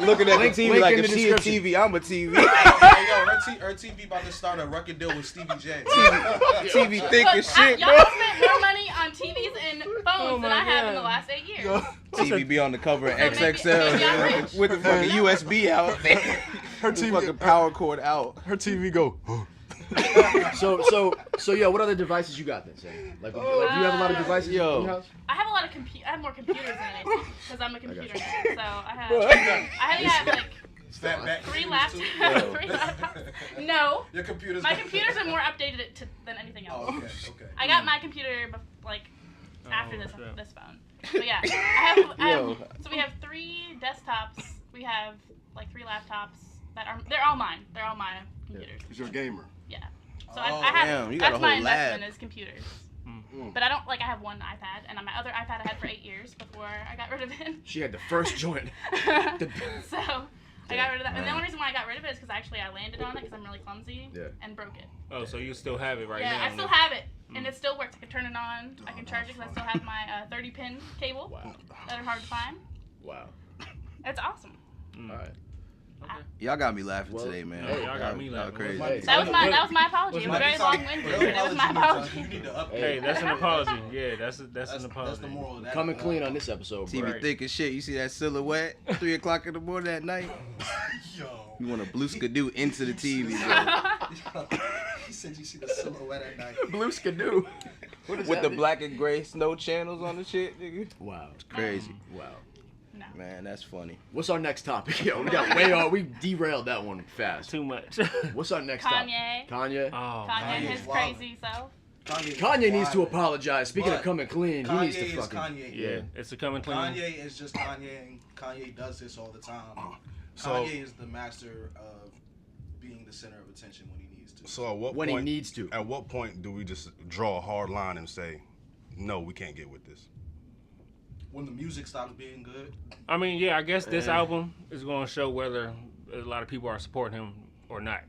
Looking at Link- the TV link like in if the she a description. TV, I'm a TV. Hey, yo, her TV about to start a record deal with Stevie J. TV thick Look, as shit, y'all bro. spent more money on TVs and phones Oh than my I have in the God. last 8 years. Yo, TV be on the cover of maybe- maybe I'm rich. XXL with the fucking USB out. her The fucking TV, power cord out. her TV go. So yeah, what other devices you got then, Sam? Like, do you have a lot of devices Yo. in your house? I have a lot of I have more computers than anything because I'm a computer nerd. So I have like Fat back 3 computers, too? laptops. 3 laptops. No, Your computers. my computers are more updated than anything else. Oh, okay. I got my computer like after Oh, this shit. this phone. But yeah, Yo. so we have 3 desktops. We have like 3 laptops they're all mine. They're all my computers. She's your gamer. Yeah. So Oh, I have damn, you got that's a my whole lab. investment is computers. But I don't I have one iPad, and my other iPad I had for 8 years before I got rid of it. She had the first joint. So I got rid of that. And the only reason why I got rid of it is because actually I landed on it because I'm really clumsy and broke it. Oh, so you still have it right Yeah, now? I still have it, and it still works. I can turn it on. I can charge it because I still have my 30-pin cable Wow. that are hard to find. Wow. It's awesome. All right. Y'all got me laughing Well, today, man. hey, y'all got me Y'all laughing. crazy. Hey, That was my apology. It was very long-winded, but it was my You apology. need to update. Hey, that's an apology. Yeah, that's an That's apology. the moral of that. Coming clean on this episode, bro. TV Right. thick as shit. You see that silhouette? 3 o'clock in the morning at night. Yo. You want to blue skidoo into the TV, bro. He said you see the silhouette at night. Blue Skidoo. What is With that? the black and gray snow channels on the shit, nigga. Wow. Crazy. Wow. No. Man, that's funny. What's our next topic? Yo, we got way off. We derailed that one fast. Too much. What's our next Kanye. topic? Kanye. Oh, Kanye and Kanye's his wild. crazy self. Kanye needs to wild. apologize. Speaking of But coming clean, he needs to Kanye is fucking. Kanye. yeah, it's a coming clean. Kanye is just Kanye, and Kanye does this all the time. So- Kanye is the master of being the center of attention when he needs to. So at what When he point? needs to. At what point do we just draw a hard line and say, no, we can't get with this? When the music stops being good, I mean, yeah, I guess this album is going to show whether a lot of people are supporting him or not.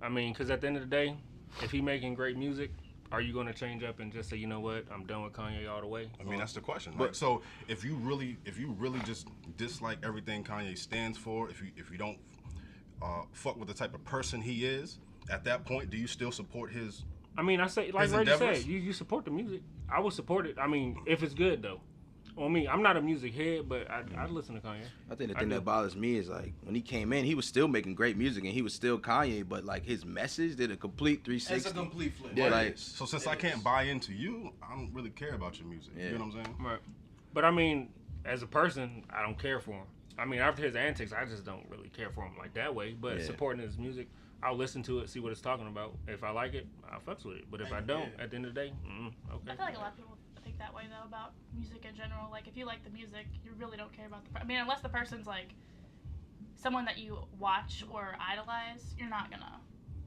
I mean, because at the end of the day, if he making great music, are you going to change up and just say, you know what, I'm done with Kanye all the way? I mean, that's the question. But so if you really just dislike everything Kanye stands for, if you don't fuck with the type of person he is, at that point, do you still support his? I mean, I say like Reggie said, you support the music. I would support it. I mean, if it's good though. On me, I'm not a music head, but I listen to Kanye. I think the thing that bothers me is like when he came in, he was still making great music and he was still Kanye, but like his message did a complete 360. It's a complete flip. Yeah, like, so since I can't buy into you, I don't really care about your music. Yeah. You know what I'm saying? Right. But I mean, as a person, I don't care for him. I mean, after his antics, I just don't really care for him like that way. But supporting his music, I'll listen to it, see what it's talking about. If I like it, I'll fucks with it. But if I don't, at the end of the day, okay. I feel like a lot of people think that way though about music in general. Like if you like the music, you really don't care about I mean, unless the person's like someone that you watch or idolize, you're not gonna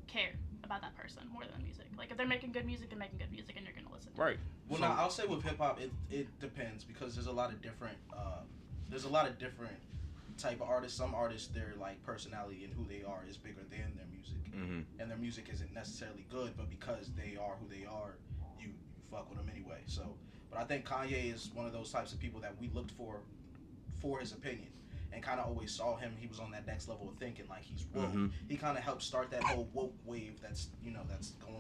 care about that person more than the music. Like if they're making good music, they're making good music, and you're gonna listen. Right. Well, now I'll say with hip hop, it depends because there's a lot of different type of artists. Some artists, their like personality and who they are is bigger than their music, and their music isn't necessarily good, but because they are who they are, you fuck with them anyway. So, but I think Kanye is one of those types of people that we looked for his opinion, and kind of always saw him. He was on that next level of thinking, like he's woke. He kind of helped start that whole woke wave that's going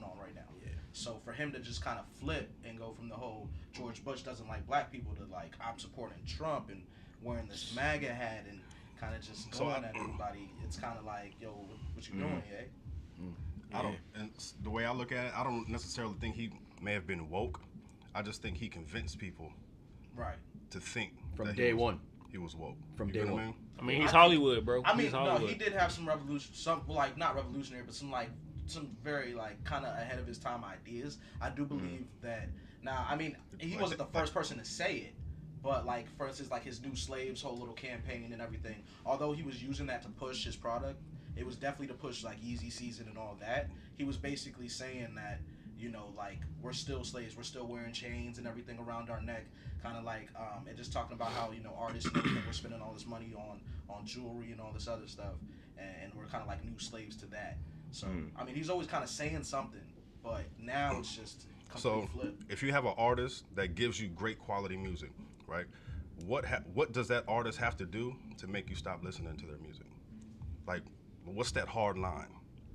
on right now. Yeah. So for him to just kind of flip and go from the whole George Bush doesn't like black people to like I'm supporting Trump and wearing this MAGA hat and kind of just going at everybody, it's kind of like, yo, what you doing, eh? I don't, and the way I look at it, I don't necessarily think he may have been woke. I just think he convinced people, right, to think from day one he was woke. From day one. I mean, he's Hollywood, bro. I mean, no, he did have some like not revolutionary, but some very like kind of ahead of his time ideas. I do believe that. Now, I mean, he wasn't the first person to say it. But, like, for instance, like his New Slaves whole little campaign and everything, although he was using that to push his product, it was definitely to push, like, Yeezy Season and all that. He was basically saying that, you know, like, we're still slaves, we're still wearing chains and everything around our neck, kind of like, and just talking about how, you know, artists and everything, we're spending all this money on jewelry and all this other stuff, and we're kind of like new slaves to that. So, I mean, he's always kind of saying something, but now it's just completely flipped. If you have an artist that gives you great quality music, right? What does that artist have to do to make you stop listening to their music? Like, what's that hard line?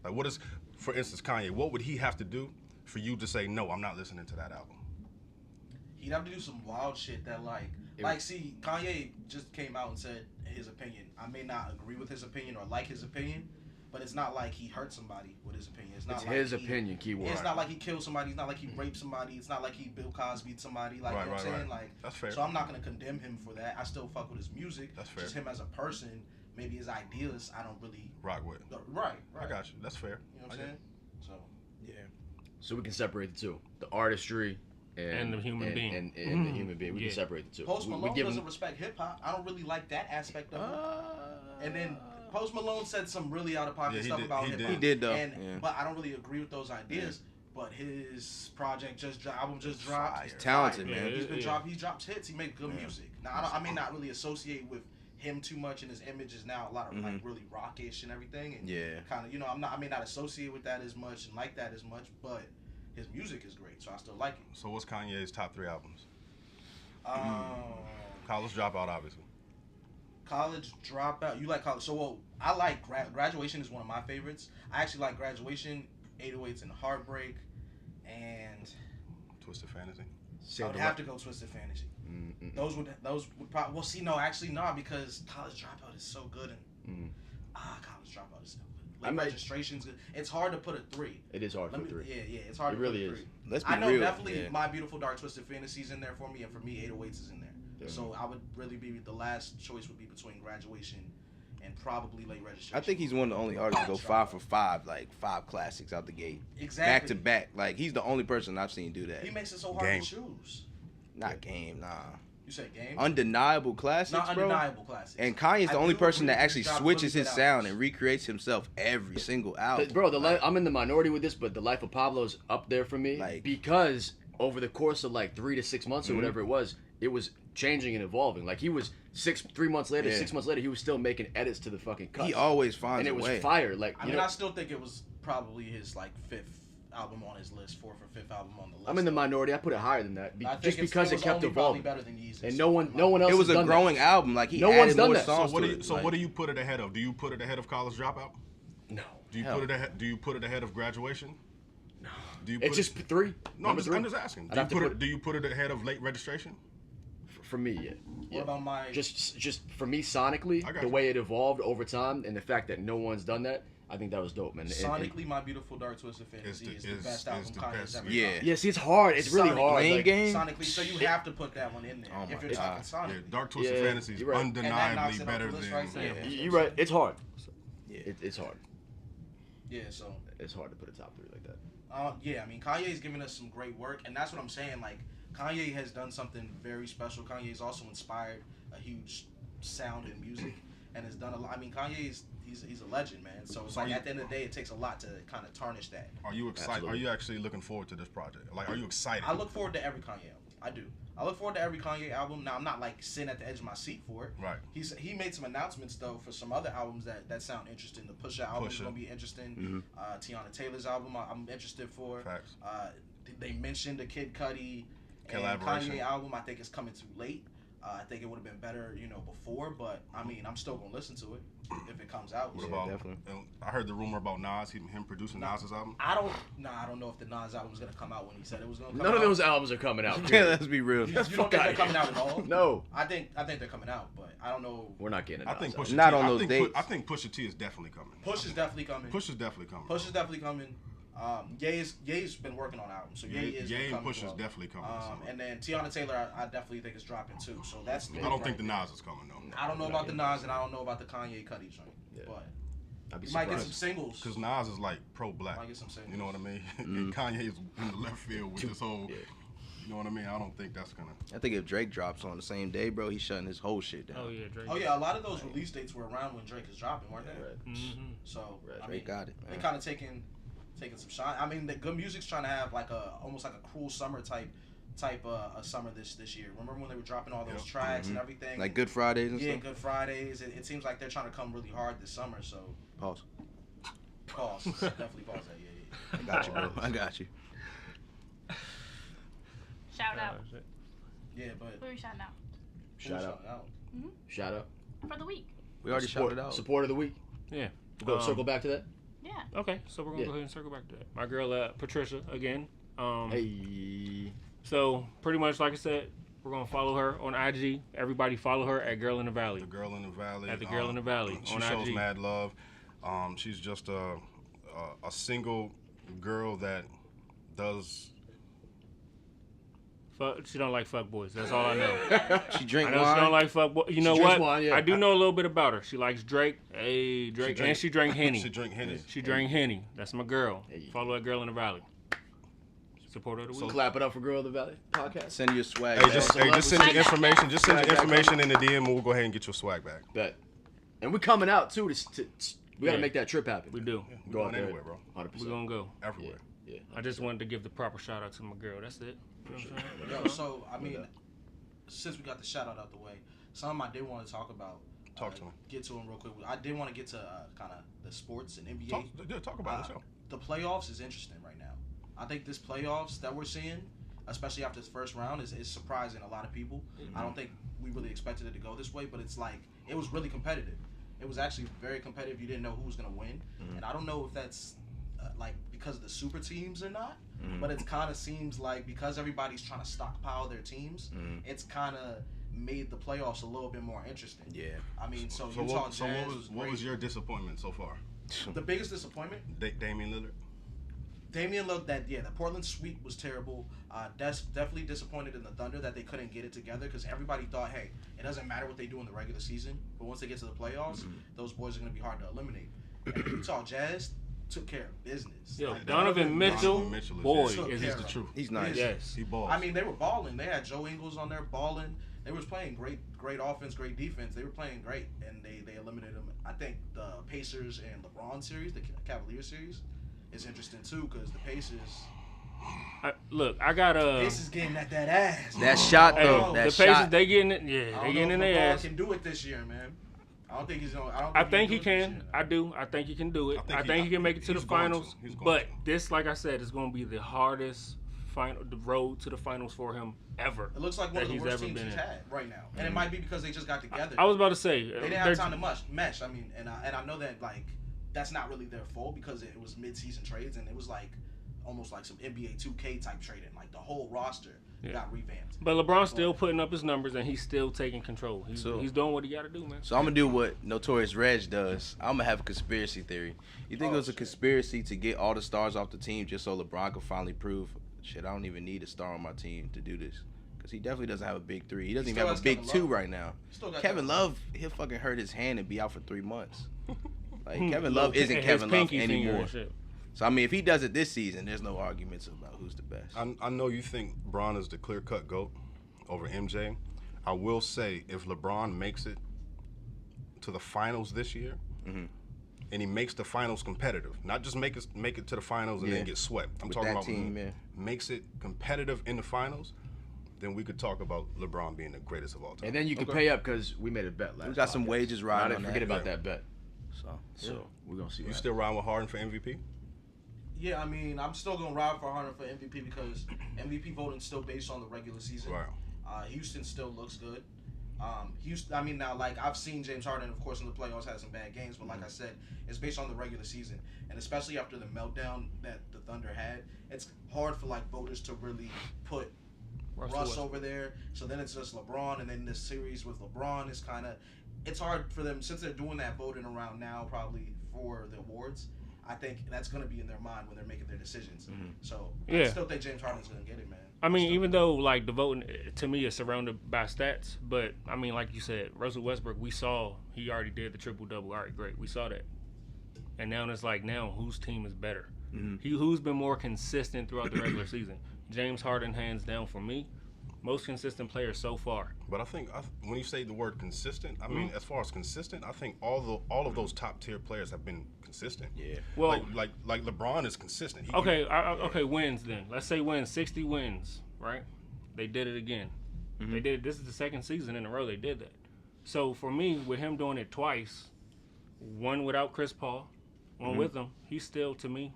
Like, what is, for instance, Kanye? What would he have to do for you to say no? I'm not listening to that album. He'd have to do some wild shit that see, Kanye just came out and said his opinion. I may not agree with his opinion or like his opinion, but it's not like he hurt somebody with his opinion. It's not like his opinion, keyword. It's not like he killed somebody. It's not like he raped somebody. It's not like he Bill Cosby'd somebody. Like, you know what I'm saying? Like, that's fair. So I'm not going to condemn him for that. I still fuck with his music. That's fair. Just him as a person, maybe his ideas, I don't really rock with. Right. I got you. That's fair. You know what I'm saying? So, yeah. So we can separate the two. The artistry and the human being. And the human being. We can separate the two. Post Malone doesn't respect hip-hop. I don't really like that aspect of it. And then Post Malone said some really out-of-pocket stuff about hip-hop. He did, though. But I don't really agree with those ideas. But his album just dropped. He's talented, man. He drops hits. He makes good music. Now, I may not really associate with him too much, and his image is now a lot of like really rockish and everything. And kind of, you know, I may not associate with that as much and like that as much, but his music is great, so I still like it. So what's Kanye's top 3 albums? College Dropout, obviously. College Dropout. You like College? So, well, I like Graduation is one of my favorites. I actually like Graduation, 808s and Heartbreak, and Twisted Fantasy. I would have to go Twisted Fantasy. Those would probably. Well, see, no, actually, no, because College Dropout is so good, and College Dropout is so good. Like, Registration's good. It's hard to put a 3. It is hard to put 3. Yeah, it's hard to put a 3. It really is. Let's be I know real. definitely My Beautiful Dark Twisted Fantasy's in there for me, and for me, 808s is in there. Yeah. So I would really be the last choice would be between Graduation and probably Late Registration. I think he's one of the only artists to go 5 for 5, like 5 classics out the gate. Exactly. Back to back. Like, he's the only person I've seen do that. He makes it so hard to choose. Not Game, nah. You say Game? Undeniable classics, bro. Undeniable classics. And Kanye's the only person that actually switches his sound and recreates himself every single album. Bro, I'm in the minority with this, but The Life of Pablo's up there for me. Because over the course of like 3 to 6 months or whatever it was changing and evolving. Like he was 3 months later, 6 months later, he was still making edits to the fucking cuts. He always finds and it a was way. fire. Like I mean, I still think it was probably his like 5th album on his list, 4th or 5th album on the list. I'm in the minority. I put it higher than that, just because it kept evolving. Better than Yeezus. And no one else. It was has a done growing that. album. Like he No added one's done more that. songs. What do you put it ahead of? Do you put it ahead of College Dropout? No. Do you put it ahead of Graduation? No. Do you? It's just 3. No, I'm just asking. I'd have to put it- Do you put it ahead of Late Registration? For me, yeah. What about my? Just for me sonically, I got the you. way it evolved over time, and the fact that no one's done that, I think that was dope, man. Sonically, My Beautiful Dark Twisted Fantasy is the best album Kanye's ever Yeah. done. Yeah, see, it's hard. It's really Sonic hard. Blame like- Game? Sonically, so you have to put that one in there Oh if my you're God. talking Yeah, sonically. Dark Twisted Yeah, Fantasy is you're right. And that undeniably knocks it off better the list than. right there. Yeah. You're right. It's hard. Yeah. It's hard. Yeah, so It's hard to put a top 3 like that. yeah, I mean, Kanye's giving us some great work, and that's what I'm saying. Like, Kanye has done something very special. Kanye's also inspired a huge sound in music, and has done a lot. I mean, he's a legend, man. So it's like at the end of the day, it takes a lot to kind of tarnish that. Are you excited? Absolutely. Are you actually looking forward to this project? Like, are you excited? I look forward to every Kanye album. I do. I look forward to every Kanye album. Now, I'm not like sitting at the edge of my seat for it. Right. He made some announcements though for some other albums that sound interesting. The Pusha album is Pusha. gonna be interesting. Mhm. Tiana Taylor's album I'm interested for. Facts. They mentioned the Kid Cudi and Collaboration. Kanye album. I think it's coming too late. I think it would have been better, before. But I mean, I'm still gonna listen to it if it comes out. What So, about? definitely. I heard the rumor about Nas, him producing Nas's album. I don't know if the Nas album was gonna come out when he said it was gonna come out. None of those albums are coming out. Yeah, period. let's be real. You don't think Fuck they're outta coming here. out at all? No, I think they're coming out, but I don't know. we're not getting it. I think Pusha Not T, on I those think dates. I think Pusha T is definitely coming. Push is definitely coming. Push is definitely coming. Push is definitely coming. Ye's been working on albums, so Ye is Ye and coming Push as is well. definitely coming. so. And then Tiana Taylor, I definitely think is dropping too. So that's. I don't think the Nas is coming though. I don't know about the Nas, and I don't know about the Kanye Cudi joint, Yeah. but I'd be you might get surprised. some singles. Because Nas is like pro-black. Might get some singles. You know what I mean? And Kanye is in the left field with this whole. You know what I mean? I don't think that's gonna. I think if Drake drops on the same day, bro, he's shutting his whole shit down. Oh yeah, Drake. Oh yeah, a lot of those release dates were around when Drake is dropping, weren't they? Right. Mm-hmm. So Right. I mean, Drake got it, they man. kind of taking some shine. I mean, the good music's trying to have like almost like a cruel summer type a summer this year. Remember when they were dropping all those tracks and everything? Like Good Fridays and Yeah, stuff. Good Fridays. It seems like they're trying to come really hard this summer. So Pause. pause. Definitely pause that. Yeah. I got you, bro. I got you. Shout out. Yeah, but Who are we shouting out Shout out. Shout out. for the week? We already shouted out. Support of the week. Yeah. Go circle back to that. Yeah. Okay, so we're gonna go ahead and circle back to that. My girl Patricia again. Hey. So pretty much like I said, we're gonna follow her on IG. Everybody follow her at Girl in the Valley. The Girl in the Valley. At the Girl in the Valley She on shows IG. mad love. She's just a single girl that does. She don't like fuck boys. That's all I know. She drink I know wine. she don't like fuck boys. You know drinks what? wine, yeah. I do know a little bit about her. She likes Drake. Hey, Drake. And she drank Henny. She drink Henny. She drank Henny. That's my girl. Hey. Follow that Girl in the Valley. Support her of the week. Clap it up for Girl of the Valley podcast. Send your swag. Hey, back. just send your information. Just send your information in the DM, and we'll go ahead and get your swag back. Bet. And we're coming out too. We gotta Yeah. make that trip happen. We do. We're Go out going there. anywhere, bro. 100%. We're gonna go. Everywhere. Yeah. I just wanted to give the proper shout out to my girl. That's it. You know what I'm saying? Yo, so I mean, since we got the shout out the way, something I did want to talk about. Talk to me. Get to them real quick. I did want to get to kind of the sports and NBA. Talk about it. Let's go. The playoffs is interesting right now. I think this playoffs that we're seeing, especially after this first round, is surprising a lot of people. I don't think we really expected it to go this way, but it's like it was really competitive. It was actually very competitive. You didn't know who was going to win, and I don't know if that's like because of the super teams or not, but it kind of seems like because everybody's trying to stockpile their teams, it's kind of made the playoffs a little bit more interesting. Yeah. I mean, so Utah Jazz what was your disappointment so far? the biggest disappointment? Damian Lillard. Damian looked the Portland sweep was terrible. Definitely disappointed in the Thunder that they couldn't get it together because everybody thought, hey, it doesn't matter what they do in the regular season, but once they get to the playoffs, those boys are going to be hard to eliminate. And Utah Jazz took care of business. Yo, Like, Donovan Mitchell, Mitchell is boy, just- is this the the truth. He's nice. Yes. He balls. I mean, they were balling. They had Joe Ingles on there balling. They was playing great offense, great defense. They were playing great, and they eliminated them. I think the Pacers and LeBron series, the Cavaliers series, is interesting too because the Pacers Look, I got Pacers getting at that ass. That shot Hey, though, the that Pacers, shot. they getting it. I Yeah, don't they know getting in if their LeBron ass. can do it this year, man. I don't think he's gonna. I think he can do it this can. year. I do. I think he can do it. I think he can make it to the he's going to. finals. He's going But to. this, like I said, is going to be the hardest the road to the finals for him ever. It looks like one that of the he's worst ever teams been he's in. had right now, and it might be because they just got together. I was about to say They didn't have time to mesh. I mean, and I know that like that's not really their fault because it was mid-season trades and it was like almost like some NBA 2K type trading. Like the whole roster got revamped. But LeBron's still putting up his numbers and he's still taking control. He's So- doing what he got to do, man. So I'm gonna do what Notorious Reg does. I'm gonna have a conspiracy theory. You think it was a conspiracy to get all the stars off the team just so LeBron could finally prove, shit, I don't even need a star on my team to do this? Because he definitely doesn't have a big three. He doesn't even still have a has big Kevin two Love. right now. Still got Kevin Love, he'll fucking hurt his hand and be out for 3 months. Like Kevin His Love isn't his Kevin Love pinky finger and anymore. shit. So I mean, if he does it this season, there's no arguments about who's the best. I know you think Bron is the clear-cut GOAT over MJ. I will say, if LeBron makes it to the finals this year, and he makes the finals competitive, not just make it to the finals and Yeah. then get swept. I'm With talking that about team, yeah. makes it competitive in the finals, then we could talk about LeBron being the greatest of all time. And then you can pay up because we made a bet last. We got some podcast. wages I riding didn't on forget that. about that bet. So We're gonna see. You what still riding with Harden for MVP? Yeah, I mean, I'm still gonna ride for Harden for MVP because MVP voting's still based on the regular season. Right. Houston still looks good. Houston, I mean, now like I've seen James Harden, of course, in the playoffs had some bad games, but like I said, it's based on the regular season, and especially after the meltdown that the Thunder had, it's hard for like voters to really put Russ over there. So then it's just LeBron, and then this series with LeBron is kind of, it's hard for them since they're doing that voting around now probably for the awards. I think that's going to be in their mind when they're making their decisions. So I still think James Harden's going to get it, man. I mean, even though like the voting to me is surrounded by stats, but I mean, like you said, Russell Westbrook, we saw he already did the triple double. All right, great, we saw that. And now it's like, now whose team is better? Who's been more consistent throughout the regular season? James Harden, hands down for me, most consistent player so far. But I think when you say the word consistent, I mean, as far as consistent, I think all of those top tier players have been consistent. yeah. Well, like LeBron is consistent. okay, wins then. Let's say wins, 60 wins, right? They did it again. They did it. This is the second season in a row they did that. So for me, with him doing it twice, one without Chris Paul, one with him, he's still, to me,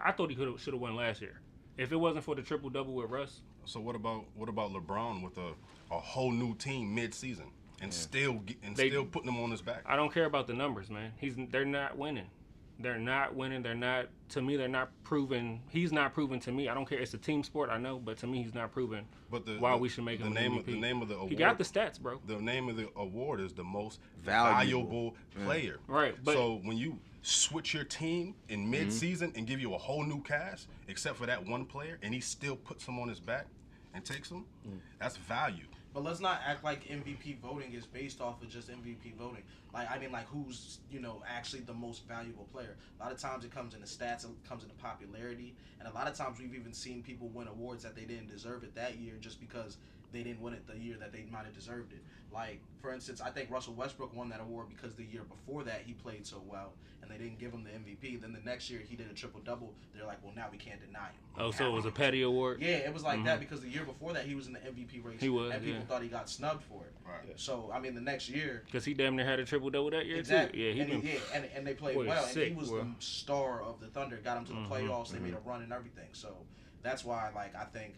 I thought he should have won last year. If it wasn't for the triple double with Russ. So what about LeBron with a whole new team mid-season and still putting them on his back? I don't care about the numbers, man. They're not winning. They're not winning. They're not proven. He's not proven to me. I don't care. It's a team sport, I know, but to me, he's not proven why we should make him the MVP. name of the award. He got the stats, bro. The name of the award is the most Valuable. valuable player. Right, but so when you switch your team in mid-season and give you a whole new cast, except for that one player, and he still puts him on his back and takes him, that's value. But let's not act like MVP voting is based off of just MVP voting. Like, I mean, like, who's, actually the most valuable player. A lot of times it comes into stats, it comes into popularity, and a lot of times we've even seen people win awards that they didn't deserve it that year just because they didn't win it the year that they might have deserved it. Like, for instance, I think Russell Westbrook won that award because the year before that he played so well, and they didn't give him the MVP. Then the next year he did a triple-double. They're like, well, now we can't deny him. oh, so it was a petty award. Yeah, it was like that because the year before that he was in the MVP race. He was, and people yeah. thought he got snubbed for it. Right. So I mean, the next year, Because he damn near had a triple double that year exactly. too. Yeah, and they played boy, well, sick, and he was bro. the star of the Thunder. Got him to the playoffs. They made a run and everything. So that's why, like, I think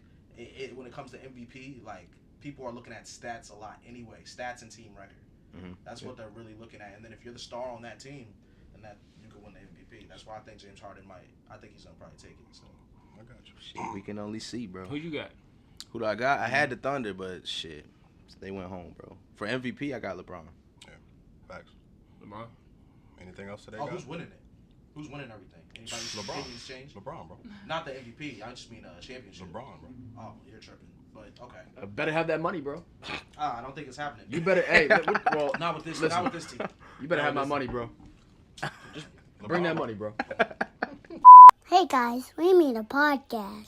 when it comes to MVP, like, people are looking at stats a lot anyway. Stats and team record. That's what they're really looking at. And then if you're the star on that team, then that you could win the MVP. That's why I think James Harden might. I think he's gonna probably take it. So I got you. Shit, we can only see, bro. Who you got? Who do I got? I had the Thunder, but shit, they went home, bro. For MVP, I got LeBron. Yeah, facts. LeBron. Anything else today? oh, guys? who's winning it? Who's winning everything? Anybody? LeBron. Opinions change? LeBron, bro. Not the MVP. I just mean championship. LeBron, bro. Oh, you're tripping. But okay. I better have that money, bro. I don't think it's happening. You better. Hey, well, Not with this. listen. Not with this team. you better No, have my listen. money, bro. Bring that money, bro. Hey guys, we need a podcast.